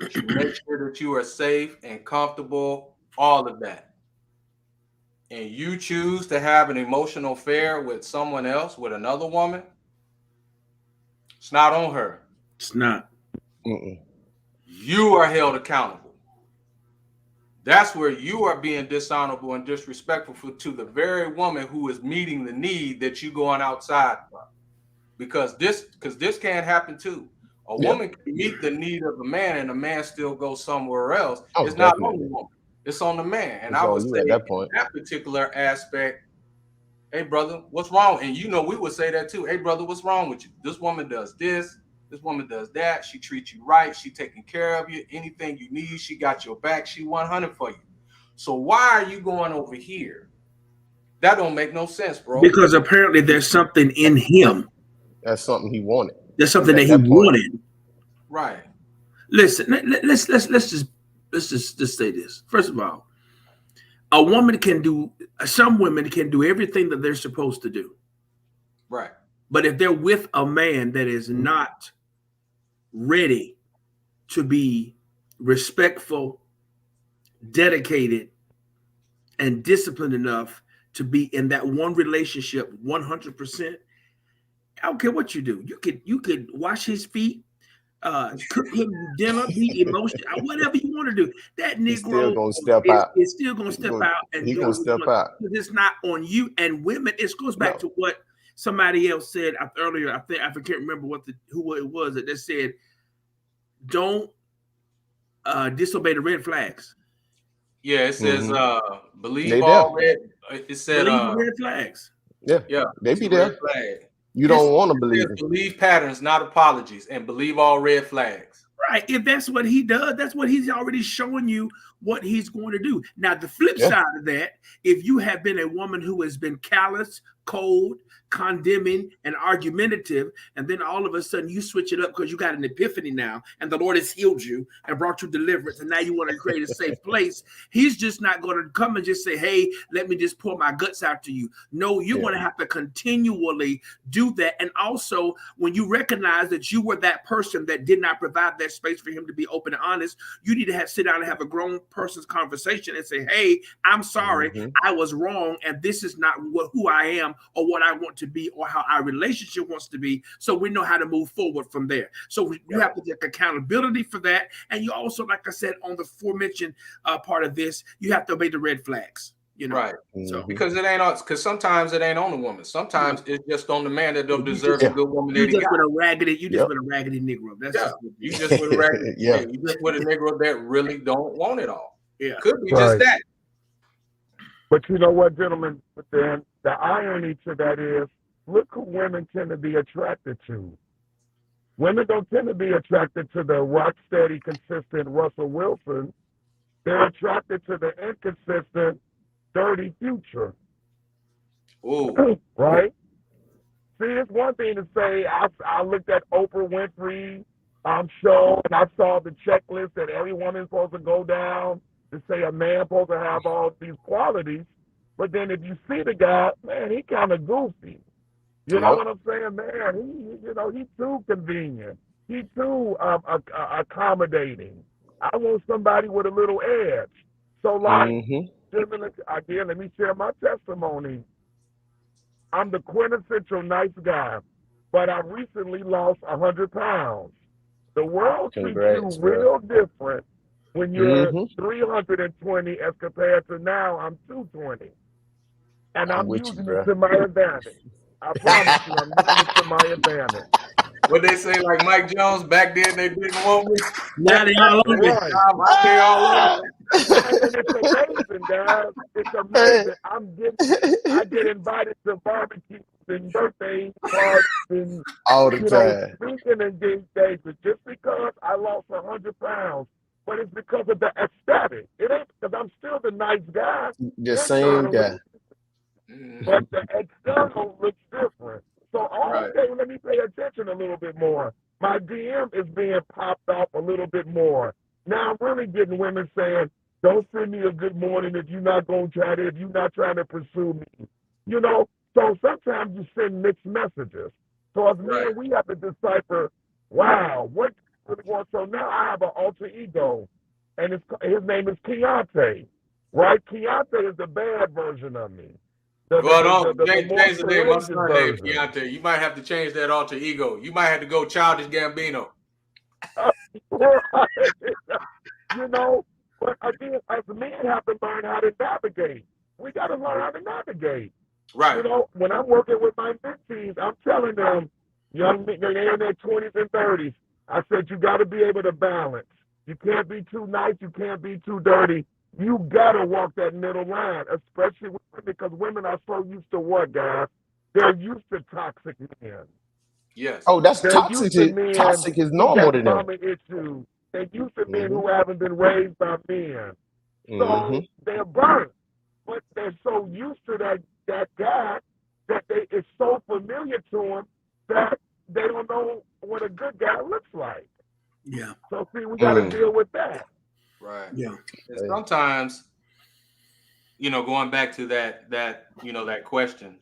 She makes sure that you are safe and comfortable, all of that. And you choose to have an emotional affair with someone else, with another woman, it's not on her. It's not. mm-mm. You are held accountable. That's where you are being dishonorable and disrespectful to the very woman who is meeting the need that you going outside from. Because this can't happen too. A Yeah. woman can meet the need of a man and a man still goes somewhere else. Oh, It's not on the definitely. woman. It's on the man. And It's I would on you say at that in point. that particular aspect, hey brother, what's wrong? And we would say that too. Hey brother, what's wrong with you? This woman does this. This woman does that. She treats you right. She taking care of you. Anything you need, she got your back. She 100 for you. So why are you going over here? That don't make no sense, bro. Because apparently there's something in him. That's something he wanted There's something that at he that point. wanted. Right. Listen, let's just say this. First of all, some women can do everything that they're supposed to do. Right. But if they're with a man that is not ready to be respectful, dedicated, and disciplined enough to be in that one relationship 100%, I don't care what you do. You could wash his feet, cook him dinner, be emotional, whatever you want to do. That He's still Negro gonna step is, out. is still going to step out and He do gonna what he step wants. out. It's not on you. And women, it goes back No. to what somebody else said earlier. I can't remember who it was that said, don't disobey the red flags. Yeah, it says believe They there. all red. It said Believe the red flags. Yeah. yeah, They it's be the red there. flag. You It's don't want to It believe says it. believe patterns, not apologies, and believe all red flags. right. If that's what he does, that's what he's already showing you what he's going to do. Now, the flip Yeah. side of that, if you have been a woman who has been callous, cold, condemning, and argumentative, and then all of a sudden you switch it up because you got an epiphany now, and the Lord has healed you and brought you deliverance, and now you want to create a safe place. He's just not going to come and just say, hey, let me just pour my guts out to you. No, you're going to have to continually do that. And also, when you recognize that you were that person that did not provide that space for him to be open and honest, you need to sit down and have a grown person's conversation and say, hey, I'm sorry, I was wrong, and this is not who I am or what I want to be or how our relationship wants to be, so we know how to move forward from there. So you have to take accountability for that, and you also, like I said, on the aforementioned part of this, you have to obey the red flags. Right. So because it ain't because sometimes it ain't on the woman. Sometimes it's just on the man that don't deserve a good woman. You just with a raggedy, just with a raggedy Negro. That's just you just with a raggedy. You just with a Negro that really don't want it all. Yeah, could be just that. But you know what, gentlemen? But then the irony to that is, look who women tend to be attracted to. Women don't tend to be attracted to the rock steady, consistent Russell Wilson. They're attracted to the inconsistent, dirty Future. Ooh. Right? See, it's one thing to say, I looked at Oprah Winfrey show, and I saw the checklist that every woman's supposed to go down to say a man's supposed to have all these qualities. But then if you see the guy, man, he kind of goofy. You know what I'm saying, man? He's too convenient. He's too accommodating. I want somebody with a little edge. So, like, again, let me share my testimony. I'm the quintessential nice guy, but I recently lost 100 pounds. The world treats you real different when you're 320 as compared to now I'm 220. And I'm using it to my advantage. I promise you, I'm using it to my advantage. What they say, like Mike Jones, back then they didn't want me. Now they all on me. They all on me. And it's amazing, guys. It's amazing. I get invited to barbecues and birthday parties and all the time. Speaking engagements just because I lost 100 pounds. But it's because of the aesthetic. It ain't because I'm still the nice guy. The same guy. But the external looks different. So, let me pay attention a little bit more. My DM is being popped off a little bit more. Now I'm really getting women saying, don't send me a good morning if you're not trying to pursue me. So sometimes you send mixed messages. So as men, we have to decipher, wow, what really wants. So now I have an alter ego, and his name is Keontae. Right? Keontae is the bad version of me. Change the name. My son named Keontae. You might have to change that alter ego. You might have to go Childish Gambino. But again, as men have to learn how to navigate. We got to learn how to navigate. Right. When I'm working with my mentees, I'm telling them, young men, they're in their 20s and 30s. I said, you got to be able to balance. You can't be too nice. You can't be too dirty. You got to walk that middle line, especially because women are so used to what, guys? They're used to toxic men. Yes. Oh, that's toxic. Toxic is normal to them. Issues. They're used to men who haven't been raised by men. So they're burnt. But they're so used to that guy that it's so familiar to them that they don't know what a good guy looks like. Yeah. So see, we got to deal with that. Right. Yeah. And sometimes, going back to that question,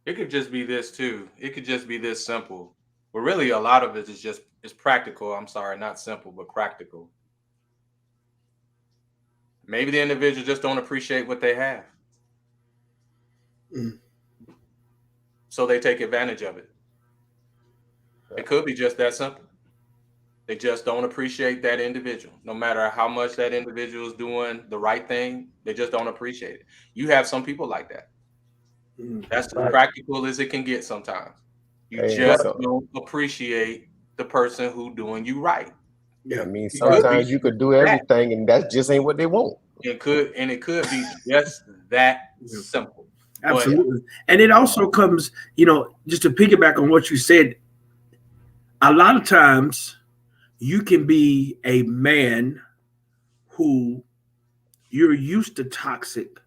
it could just be this too. It could just be this simple. But really a lot of it is practical. I'm sorry, not simple, but practical. Maybe the individual just don't appreciate what they have. So they take advantage of it. It could be just that simple. They just don't appreciate that individual. No matter how much that individual is doing the right thing, they just don't appreciate it. You have some people like that. That's as practical as it can get sometimes. You just don't appreciate the person who doing you right. Yeah, I mean, sometimes you could do everything, and that just ain't what they want. It could be just that simple. Absolutely. And it also comes, just to piggyback on what you said, a lot of times you can be a man who you're used to toxic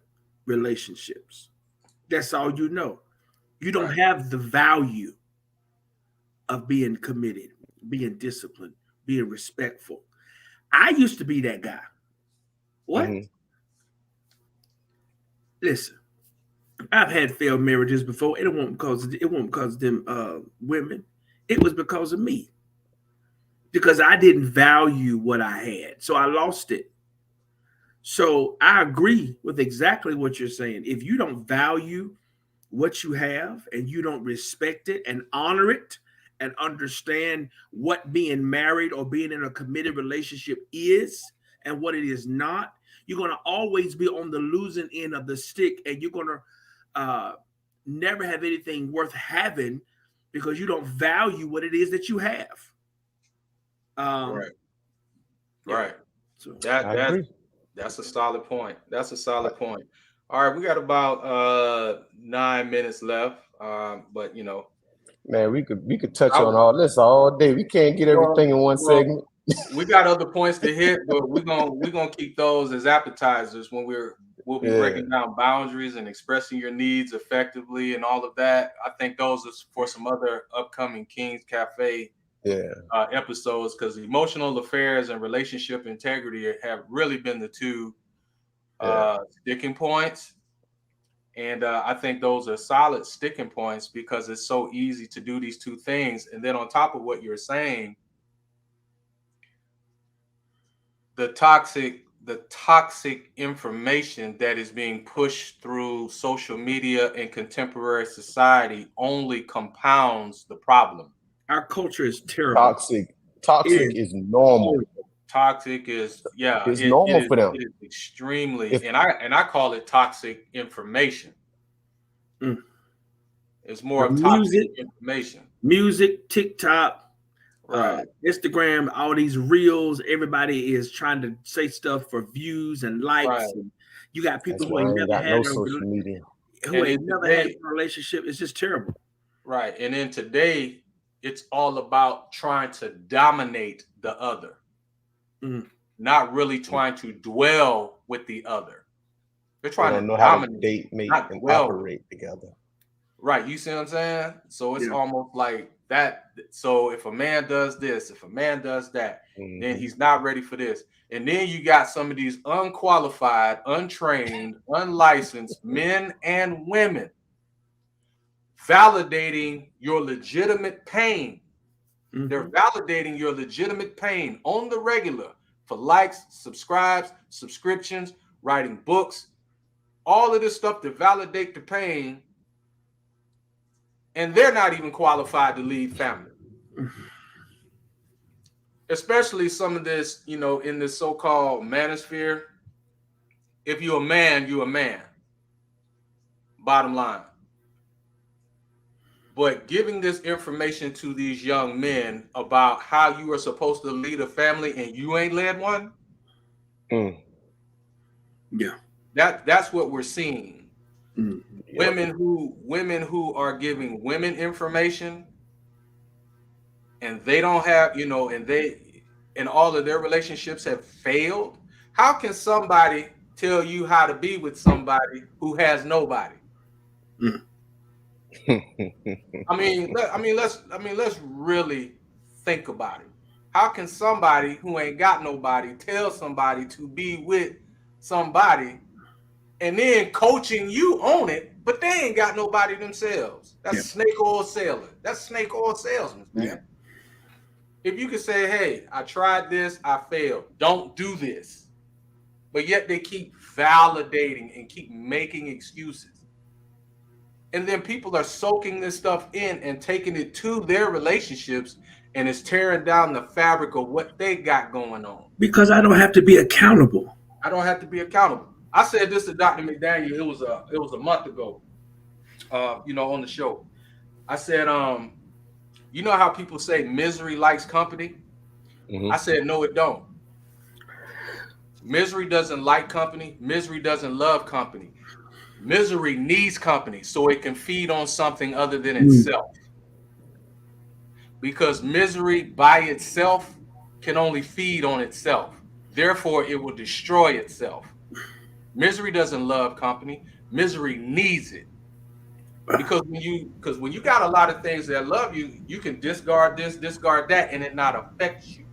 relationships. That's all you know. You don't have the value of being committed, being disciplined, being respectful. I used to be that guy. What? Mm-hmm. Listen, I've had failed marriages before. It won't because of them women. It was because of me. Because I didn't value what I had. So I lost it. So I agree with exactly what you're saying. If you don't value what you have and you don't respect it and honor it and understand what being married or being in a committed relationship is and what it is not, you're going to always be on the losing end of the stick, and you're going to uh, never have anything worth having because you don't value what it is that you have. Um, Right. yeah. Right. So That I that's agree. that's a solid point. That's a Uh, solid point. All right, we got about 9 minutes left. But Man, we could touch I on all this all day. We can't get well, everything in one well, segment. we got other points to hit, but we're gonna keep those as appetizers when we'll be Yeah, breaking down boundaries and expressing your needs effectively and all of that. I think those are for some other upcoming King's Cafe yeah, episodes, because emotional affairs and relationship integrity have really been the two yeah. sticking points. And I think those are solid sticking points because it's so easy to do these two things. And then on top of what you're saying, the toxic information that is being pushed through social media and contemporary society only compounds the problem. our culture is terrible. Toxic, It toxic is is normal. horrible. Toxic is, yeah, It's it normal is for them. it is extremely, If and I call it toxic information. Mm. It's more But of toxic music, information. TikTok, Right, Instagram, all these reels, everybody is trying to say stuff for views and likes. right. And you got people that's why I ain't got no social media. who And ain't in never had a today, relationship. It's just terrible. right, and in today, it's all about trying to dominate the other, Mm. not really trying to dwell with the other. They're They trying don't to know how to dominate, date, mate, not and dwell with. operate together. Right, you see what I'm saying? So it's Yeah. almost like that. So if a man does this, if a man does that, then Hmm. he's not ready for this. And then you got some of these unqualified, untrained, unlicensed men and women validating your legitimate pain. They're Hmm. validating your legitimate pain on the regular for likes, subscribes, subscriptions, writing books, all of this stuff to validate the pain, and they're not even qualified to lead family. Especially some of this, in this so-called manosphere. If you're a man, you're a man. Bottom line. But giving this information to these young men about how you are supposed to lead a family and you ain't led one, Mm. Yeah. that's what we're seeing. Mm. Yep. Women who are giving women information, and they don't have, and all of their relationships have failed. How can somebody tell you how to be with somebody who has nobody? Mm. Let's really think about it. How can somebody who ain't got nobody tell somebody to be with somebody and then coaching you on it, but they ain't got nobody themselves? That's Yeah. snake oil salesman. That's snake oil salesman, Yeah. man. If you could say, hey, I tried this, I failed, don't do this. But yet they keep validating and keep making excuses. And then people are soaking this stuff in and taking it to their relationships, and it's tearing down the fabric of what they got going on. Because I don't have to be accountable. I don't have to be accountable. I said this to Dr. McDaniel. It was a month ago, on the show. I said, you know how people say misery likes company? I Hmm. said, no, it don't. Misery doesn't like company. Misery doesn't love company. Misery needs company so it can feed on something other than Mm. itself. Because misery by itself can only feed on itself. Therefore, it will destroy itself. Misery doesn't love company. Misery needs it. Because when you got a lot of things that love you, you can discard this, discard that, and it not affect you.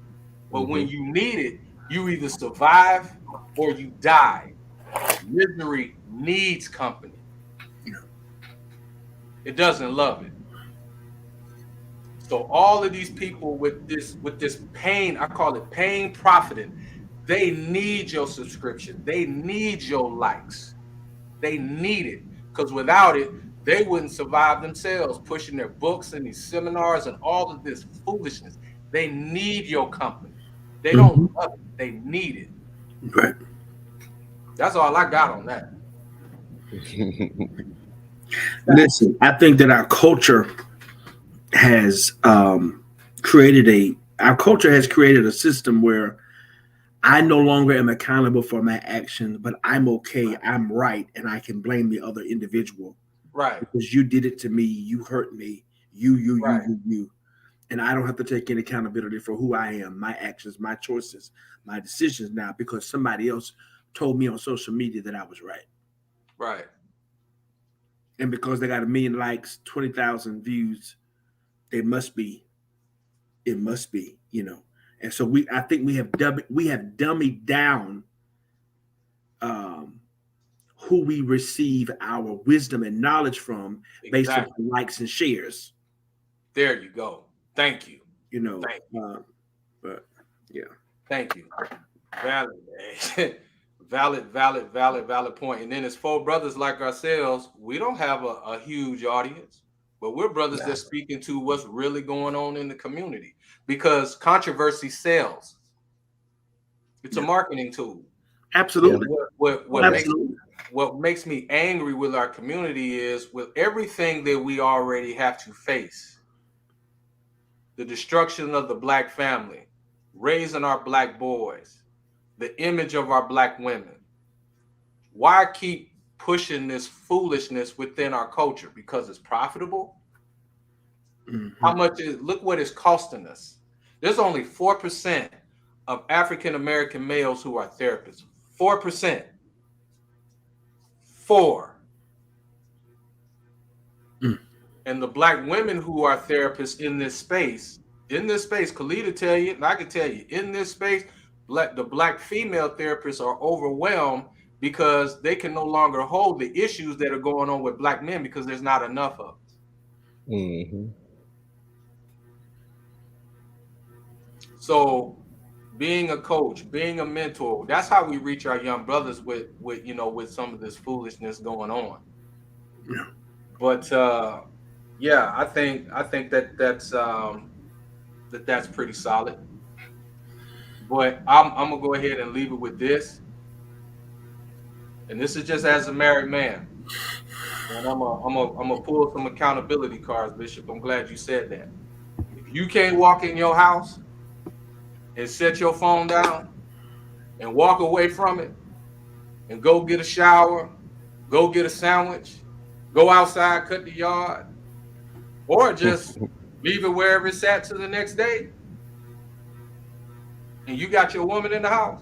But when you need it, you either survive or you die. Misery needs company. It doesn't love it. So all of these people with this pain, I call it pain profiting, they need your subscription. They need your likes. They need it. Because without it, they wouldn't survive themselves, pushing their books and these seminars and all of this foolishness. They need your company. They don't Mhm. love it. They need it. Right. That's all I got on that. Listen, I think that has created our culture has created a system where I no longer am accountable for my actions, but I'm okay, Right. I'm right, and I can blame the other individual Right. because you did it to me, you hurt me, Right. you. And I don't have to take any accountability for who I am, my actions, my choices, my decisions now because somebody else told me on social media that I was right. Right. And because they got a million likes, 20,000 views, they must be, it must be. And so I think we have dummied down um, who we receive our wisdom and knowledge from based on Exactly. likes and shares. There you go. Thank you. You know, Thank you. but yeah, Thank you. Valid. Valid point. And then as four brothers like ourselves, we don't have a huge audience, but we're brothers Nah. that speaking to what's really going on in the community because controversy sells. It's a yeah, marketing tool. Yeah. And absolutely, Oh what yeah. makes absolutely. what makes me angry with our community is with everything that we already have to face, the destruction of the black family, raising our black boys, the image of our black women. Why keep pushing this foolishness within our culture? Because it's profitable. Hmm. How much is look what it's costing us? There's only 4% of African American males who are therapists. 4%. Four. Mm. And the black women who are therapists in this space, Khalida tell you, and I can tell you, in this space, the black female therapists are overwhelmed because they can no longer hold the issues that are going on with black men because there's not enough of us. Hmm. So being a coach, being a mentor, that's how we reach our young brothers with some of this foolishness going on. Yeah. But yeah, I think that's pretty solid. But I'm gonna go ahead and leave it with this, and this is just as a married man, and I'm gonna pull some accountability cards, Bishop. I'm glad you said that. If you can't walk in your house and set your phone down and walk away from it and go get a shower, go get a sandwich, go outside, cut the yard, or just leave it wherever it's at to the next day, and you got your woman in the house,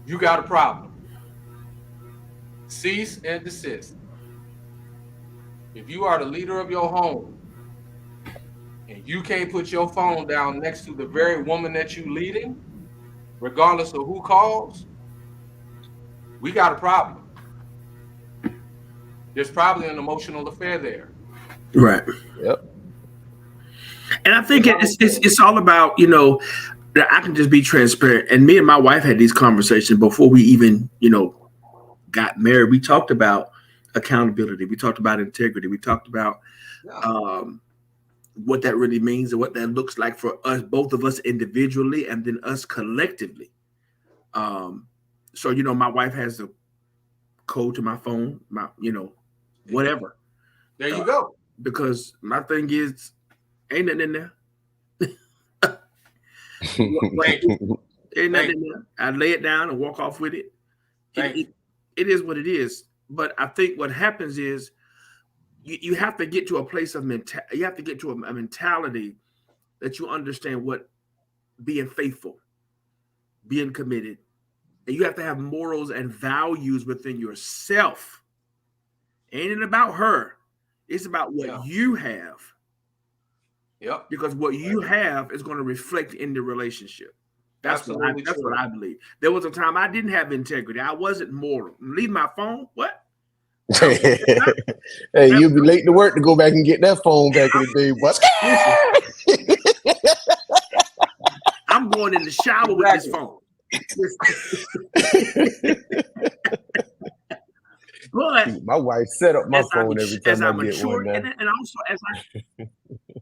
you got a problem. Cease and desist. If you are the leader of your home and you can't put your phone down next to the very woman that you leading, regardless of who calls, we got a problem. There's probably an emotional affair there. Right. Yep. And I That's think all I'm saying. it's all about that I can just be transparent. And me and my wife had these conversations before we even got married. We talked about accountability. We talked about integrity. We talked about Yeah. um, what that really means and what that looks like for us, both of us individually, and then us collectively. Um, so my wife has a code to my phone, whatever, There uh, you go. because my thing is ain't nothing in there. Thank you. Ain't nothing Thank in you. there. I lay it down and walk off with it. It Thank it, you. it is what it is. But I think what happens is you have to get to a place of you have to get to a mentality that you understand what being faithful, being committed, and you have to have morals and values within yourself Ain't it about her? It's about what Yeah. you have. Yep. Because what you have is going to reflect in the relationship. That's what Absolutely true. I believe. There was a time I didn't have integrity. I wasn't moral. Leave my phone. What? Hey, you'll be late to work to go back and get that phone back in the day. But I'm going in the shower with this phone. But my wife set up my phone every time I get matured, one. And also as I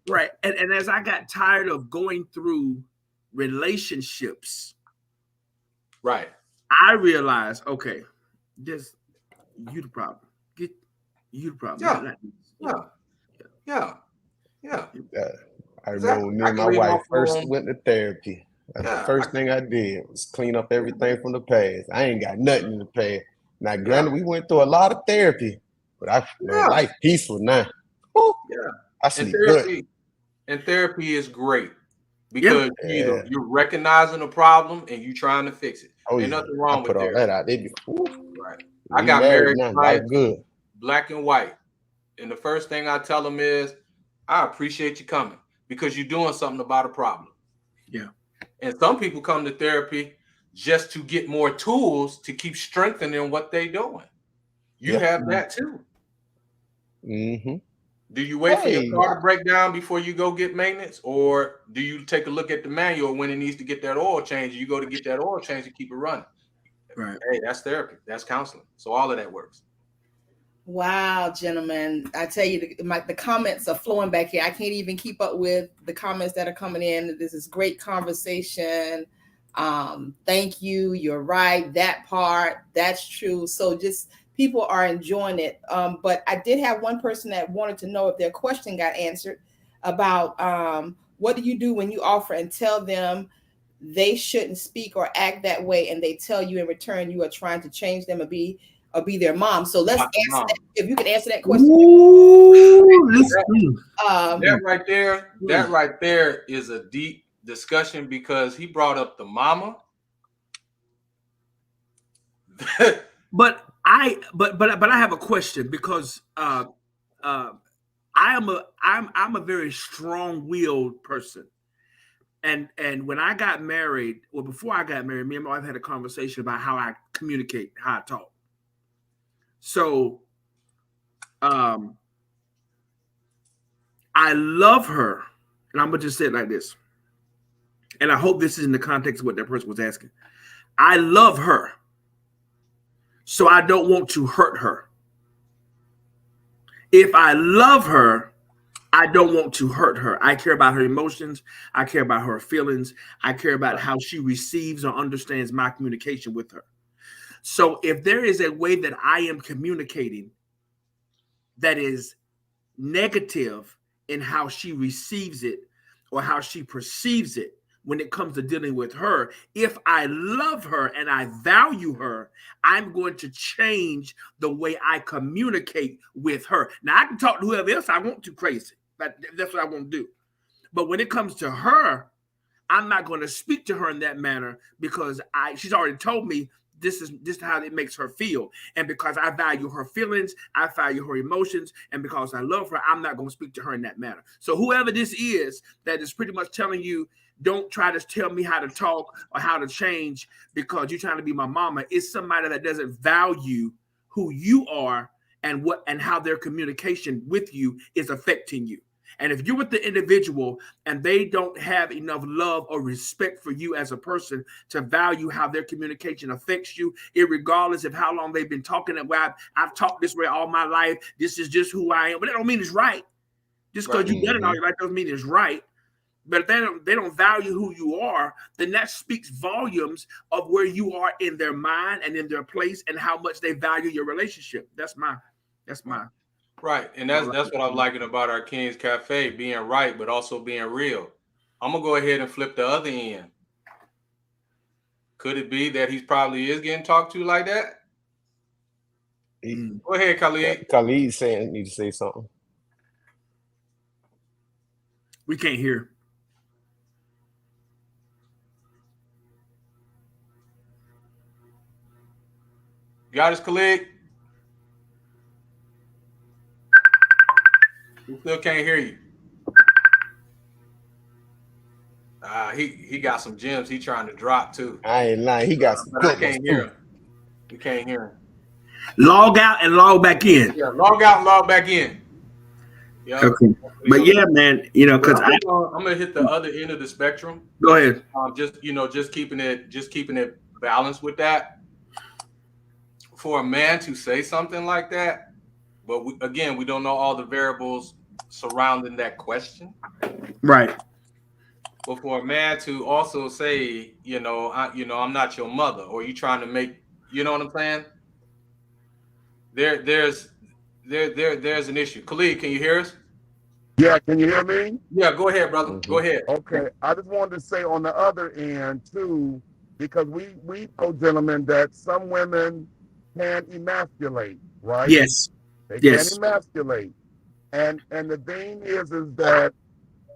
right, and as I got tired of going through relationships, right, I realized, okay, this you the problem. Get you the problem. Yeah. I remember Exactly. when me I and can my leave my wife first phone. went to therapy. That's the first thing I did was clean up everything from the past. I ain't got nothing in the past. Now, granted, we went through a lot of therapy, but life peaceful now. Woo, Yeah. I sleep good. And therapy is great because you're recognizing a problem and you trying to fix it. Oh, Ain't yeah. nothing I wrong put with all therapy. that out. They be, Right. I we got married married now. Life clients, good. black and white. And the first thing I tell them is, I appreciate you coming because you're doing something about a problem. Yeah. And some people come to therapy just to get more tools to keep strengthening what they're doing. You have that too. Mm-hmm. Do you wait for your car to break down before you go get maintenance? Or do you take a look at the manual when it needs to get that oil change? You go to get that oil change to keep it running. Right. Hey, that's therapy. That's counseling. So all of that works. Wow, gentlemen. I tell you, the comments are flowing back here. I can't even keep up with the comments that are coming in. This is great conversation. Thank you. You're right. That part, that's true. So just people are enjoying it. But I did have one person that wanted to know if their question got answered about what do you do when you offer and tell them they shouldn't speak or act that way, and they tell you in return you are trying to change them or be their mom. So let's answer that. If you could answer that question. That right there is a deep discussion because he brought up the mama. But I have a question because I'm a very strong-willed person. And when I got married, well, before I got married, me and my wife had a conversation about how I communicate, how I talk. So I love her, and I'm gonna just say it like this. And I hope this is in the context of what that person was asking. I love her, so I don't want to hurt her. If I love her, I don't want to hurt her. I care about her emotions. I care about her feelings. I care about how she receives or understands my communication with her. So if there is a way that I am communicating that is negative in how she receives it or how she perceives it when it comes to dealing with her, if I love her and I value her, I'm going to change the way I communicate with her. Now, I can talk to whoever else I want to crazy. That's what I want to do. But when it comes to her, I'm not going to speak to her in that manner because she's already told me this is how it makes her feel. And because I value her feelings, I value her emotions, and because I love her, I'm not going to speak to her in that manner. So whoever this is that is pretty much telling you, don't try to tell me how to talk or how to change because you're trying to be my mama, is somebody that doesn't value who you are and how their communication with you is affecting you. And if you're with the individual and they don't have enough love or respect for you as a person to value how their communication affects you, irregardless of how long they've been talking, I've talked this way all my life. This is just who I am. But that don't mean it's right. Just because you've done it all your life doesn't mean it's right. But if they don't value who you are, then that speaks volumes of where you are in their mind and in their place and how much they value your relationship. That's my right. And that's what I'm liking about our King's Cafe, being right, but also being real. I'm gonna go ahead and flip the other end. Could it be that he probably is getting talked to like that? Go ahead, Khalid. Khalid saying need to say something. We can't hear. Got us, Khalid? We still can't hear you. He got some gems he trying to drop too. I ain't lying. He got some But I good ones can't hear too. him. We can't hear him. Log out and log back in. Yeah, log out and log back in. Yep. Okay. But yeah, man, But because I I'm gonna hit the other end of the spectrum. go ahead. Just keeping it balanced with that. For a man to say something like that, but we don't know all the variables surrounding that question. Right. But for a man to also say, I'm not your mother, or you trying to make, you know what I'm saying? There's there's an issue. Khalid, can you hear us? Yeah, can you hear me? Yeah, go ahead, brother. Mm-hmm. Go ahead. Okay. I just wanted to say on the other end too, because we know, gentlemen, that some women can emasculate, right? Yes. They can Yes. emasculate. And the thing is that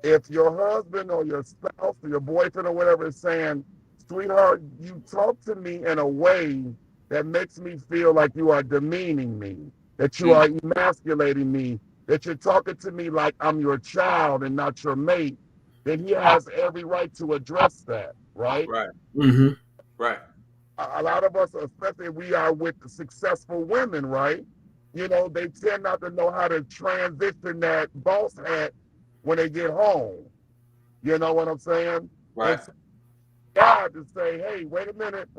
if your husband or your spouse or your boyfriend or whatever is saying, sweetheart, you talk to me in a way that makes me feel like you are demeaning me, that you are emasculating me, that you're talking to me like I'm your child and not your mate, then he has every right to address that, right? Right. Mm-hmm. Right. A lot of us, especially if we are with successful women, right? They tend not to know how to transition that boss hat when they get home. You know what I'm saying? Right. And so God to say, hey, wait a minute.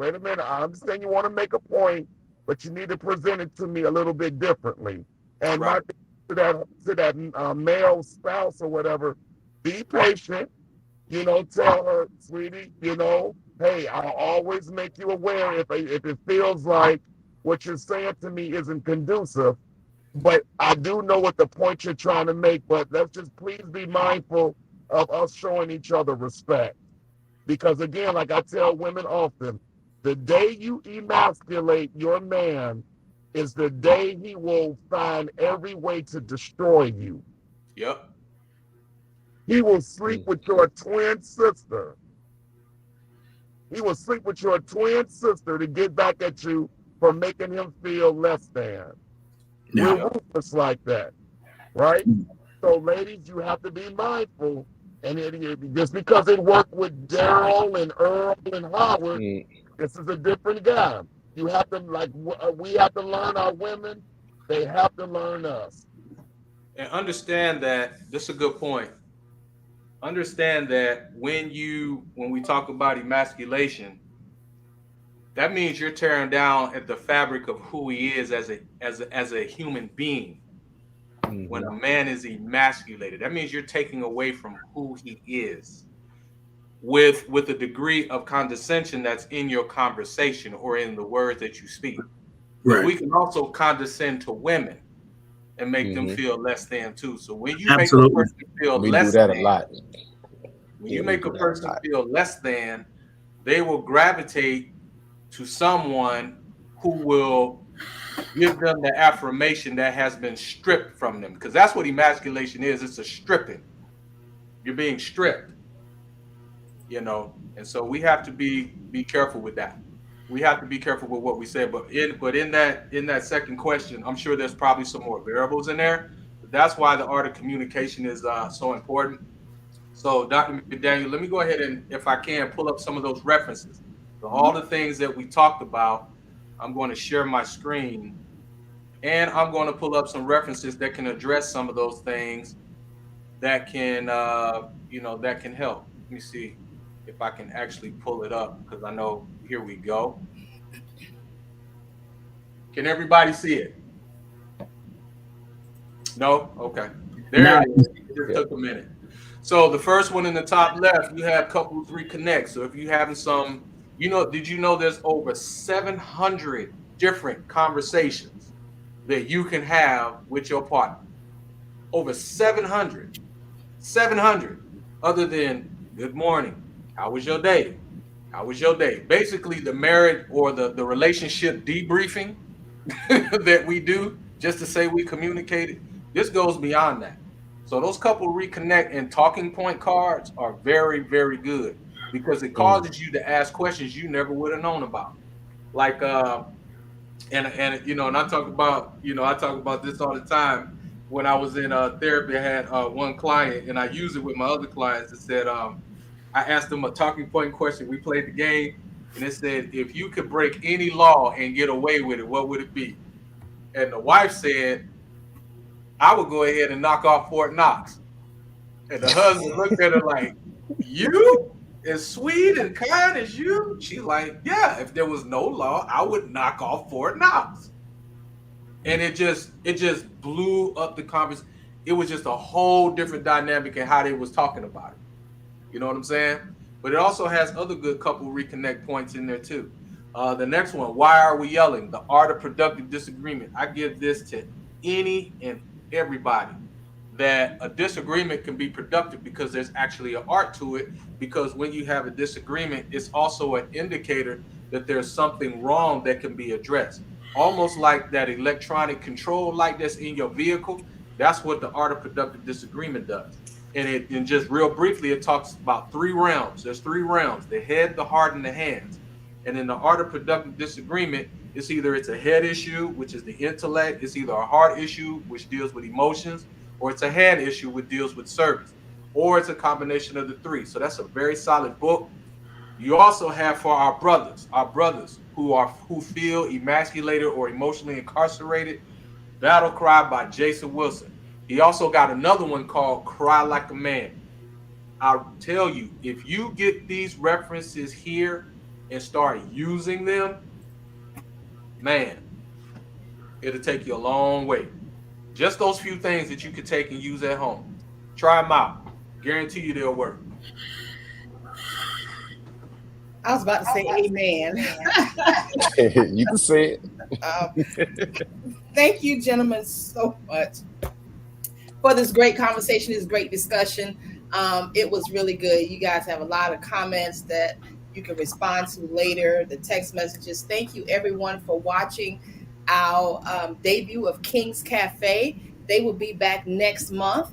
I understand you want to make a point, but you need to present it to me a little bit differently. And Right. my to that male spouse or whatever, be patient. Tell her, sweetie, hey, I'll always make you aware if it feels like what you're saying to me isn't conducive. But I do know what the point you're trying to make. But let's just please be mindful of us showing each other respect. Because again, like I tell women often, the day you emasculate your man is the day he will find every way to destroy you. Yep. He will sleep with your twin sister. He will sleep with your twin sister to get back at you for making him feel less than. We're Yeah. ruthless like that, right? So, ladies, you have to be mindful. And just because it worked with Daryl and Earl and Howard, this is a different guy. You have to, like, we have to learn our women. They have to learn us. And understand that this is a good point. Understand that when we talk about emasculation, that means you're tearing down at the fabric of who he is as a human being. When a man is emasculated, that means you're taking away from who he is with a degree of condescension that's in your conversation or in the words that you speak. Because Right. we can also condescend to women and make them feel less than too. So when you make a Absolutely. person feel We do less that a than, lot. when Yeah, you we make do a that a person lot. feel less than, they will gravitate to someone who will give them the affirmation that has been stripped from them. Because that's what emasculation is. It's a stripping. You're being stripped. And so we have to be careful with that. We have to be careful with what we say. But in that second question, I'm sure there's probably some more variables in there. But that's why the art of communication is so important. So, Dr. McDaniel, let me go ahead and, if I can, pull up some of those references. So all the things that we talked about, I'm going to share my screen, and I'm going to pull up some references that can address some of those things that that can help. Let me see if I can actually pull it up, because I know, here we go. Can everybody see it? No? Okay. There Now, it is. It just Yeah. took a minute. So the first one in the top left, you have couples reconnect. So if you're having some, did you know there's over 700 different conversations that you can have with your partner? Over 700. 700. Other than good morning. How was your day? How was your day? Basically, the marriage or the relationship debriefing that we do just to say we communicated. This goes beyond that. So those couple reconnect and talking point cards are very, very good, because it causes you to ask questions you never would have known about. Like and I talk about this all the time. when I was in therapy, I had one client, and I used it with my other clients. It said, I asked them a talking point question. We played the game, and it said, if you could break any law and get away with it, what would it be? And the wife said, I would go ahead and knock off Fort Knox. And the husband looked at her like, you? As sweet and kind as you? She's like, yeah, if there was no law, I would knock off Fort Knox. And it just blew up the conversation. It was just a whole different dynamic in how they was talking about it. You know what I'm saying? But it also has other good couple reconnect points in there too. The next one, why are we yelling? The art of productive disagreement. I give this to any and everybody, that a disagreement can be productive because there's actually an art to it. Because when you have a disagreement, it's also an indicator that there's something wrong that can be addressed. Almost like that electronic control light that's in your vehicle. That's what the art of productive disagreement does. And just real briefly, it talks about 3 realms. There's 3 realms: the head, the heart, and the hands. And in the art of productive disagreement, it's either it's a head issue, which is the intellect, it's either a heart issue, which deals with emotions, or it's a hand issue, which deals with service, or it's a combination of the 3. So that's a very solid book. You also have for our brothers who feel emasculated or emotionally incarcerated, Battle Cry by Jason Wilson. He also got another one called Cry Like a Man. I'll tell you, if you get these references here and start using them, man, it'll take you a long way. Just those few things that you could take and use at home. Try them out. Guarantee you they'll work. I was about to say amen. You can say it. Thank you, gentlemen, so much for this great conversation, this great discussion. It was really good. You guys have a lot of comments that you can respond to later, the text messages. Thank you, everyone, for watching our debut of King's Cafe. They will be back next month.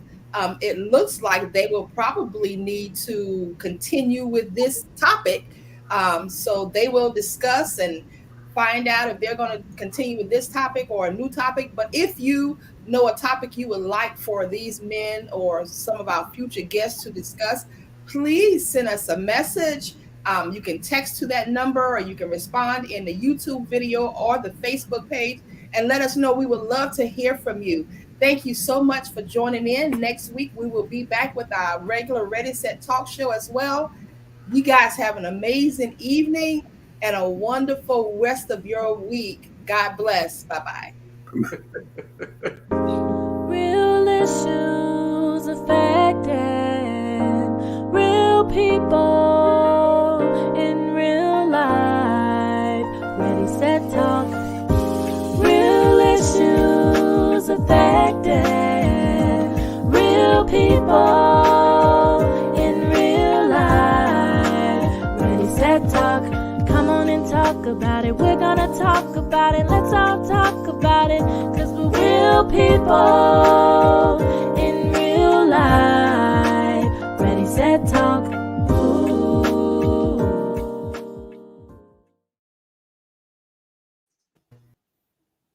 It looks like they will probably need to continue with this topic. So they will discuss and find out if they're going to continue with this topic or a new topic. But if you know a topic you would like for these men or some of our future guests to discuss, please send us a message. You can text to that number, or you can respond in the YouTube video or the Facebook page and let us know. We would love to hear from you. Thank you so much for joining in. Next week, we will be back with our regular Ready, Set, Talk show as well. You guys have an amazing evening and a wonderful rest of your week. God bless. Bye-bye. Real issues affecting real people in real life. Ready, set, talk. Real issues affecting real people in real life. Ready, set, talk. Come on and talk about it. We're gonna talk about it. Let's all talk about it. 'Cause we're real people in real life. Ready, set, talk.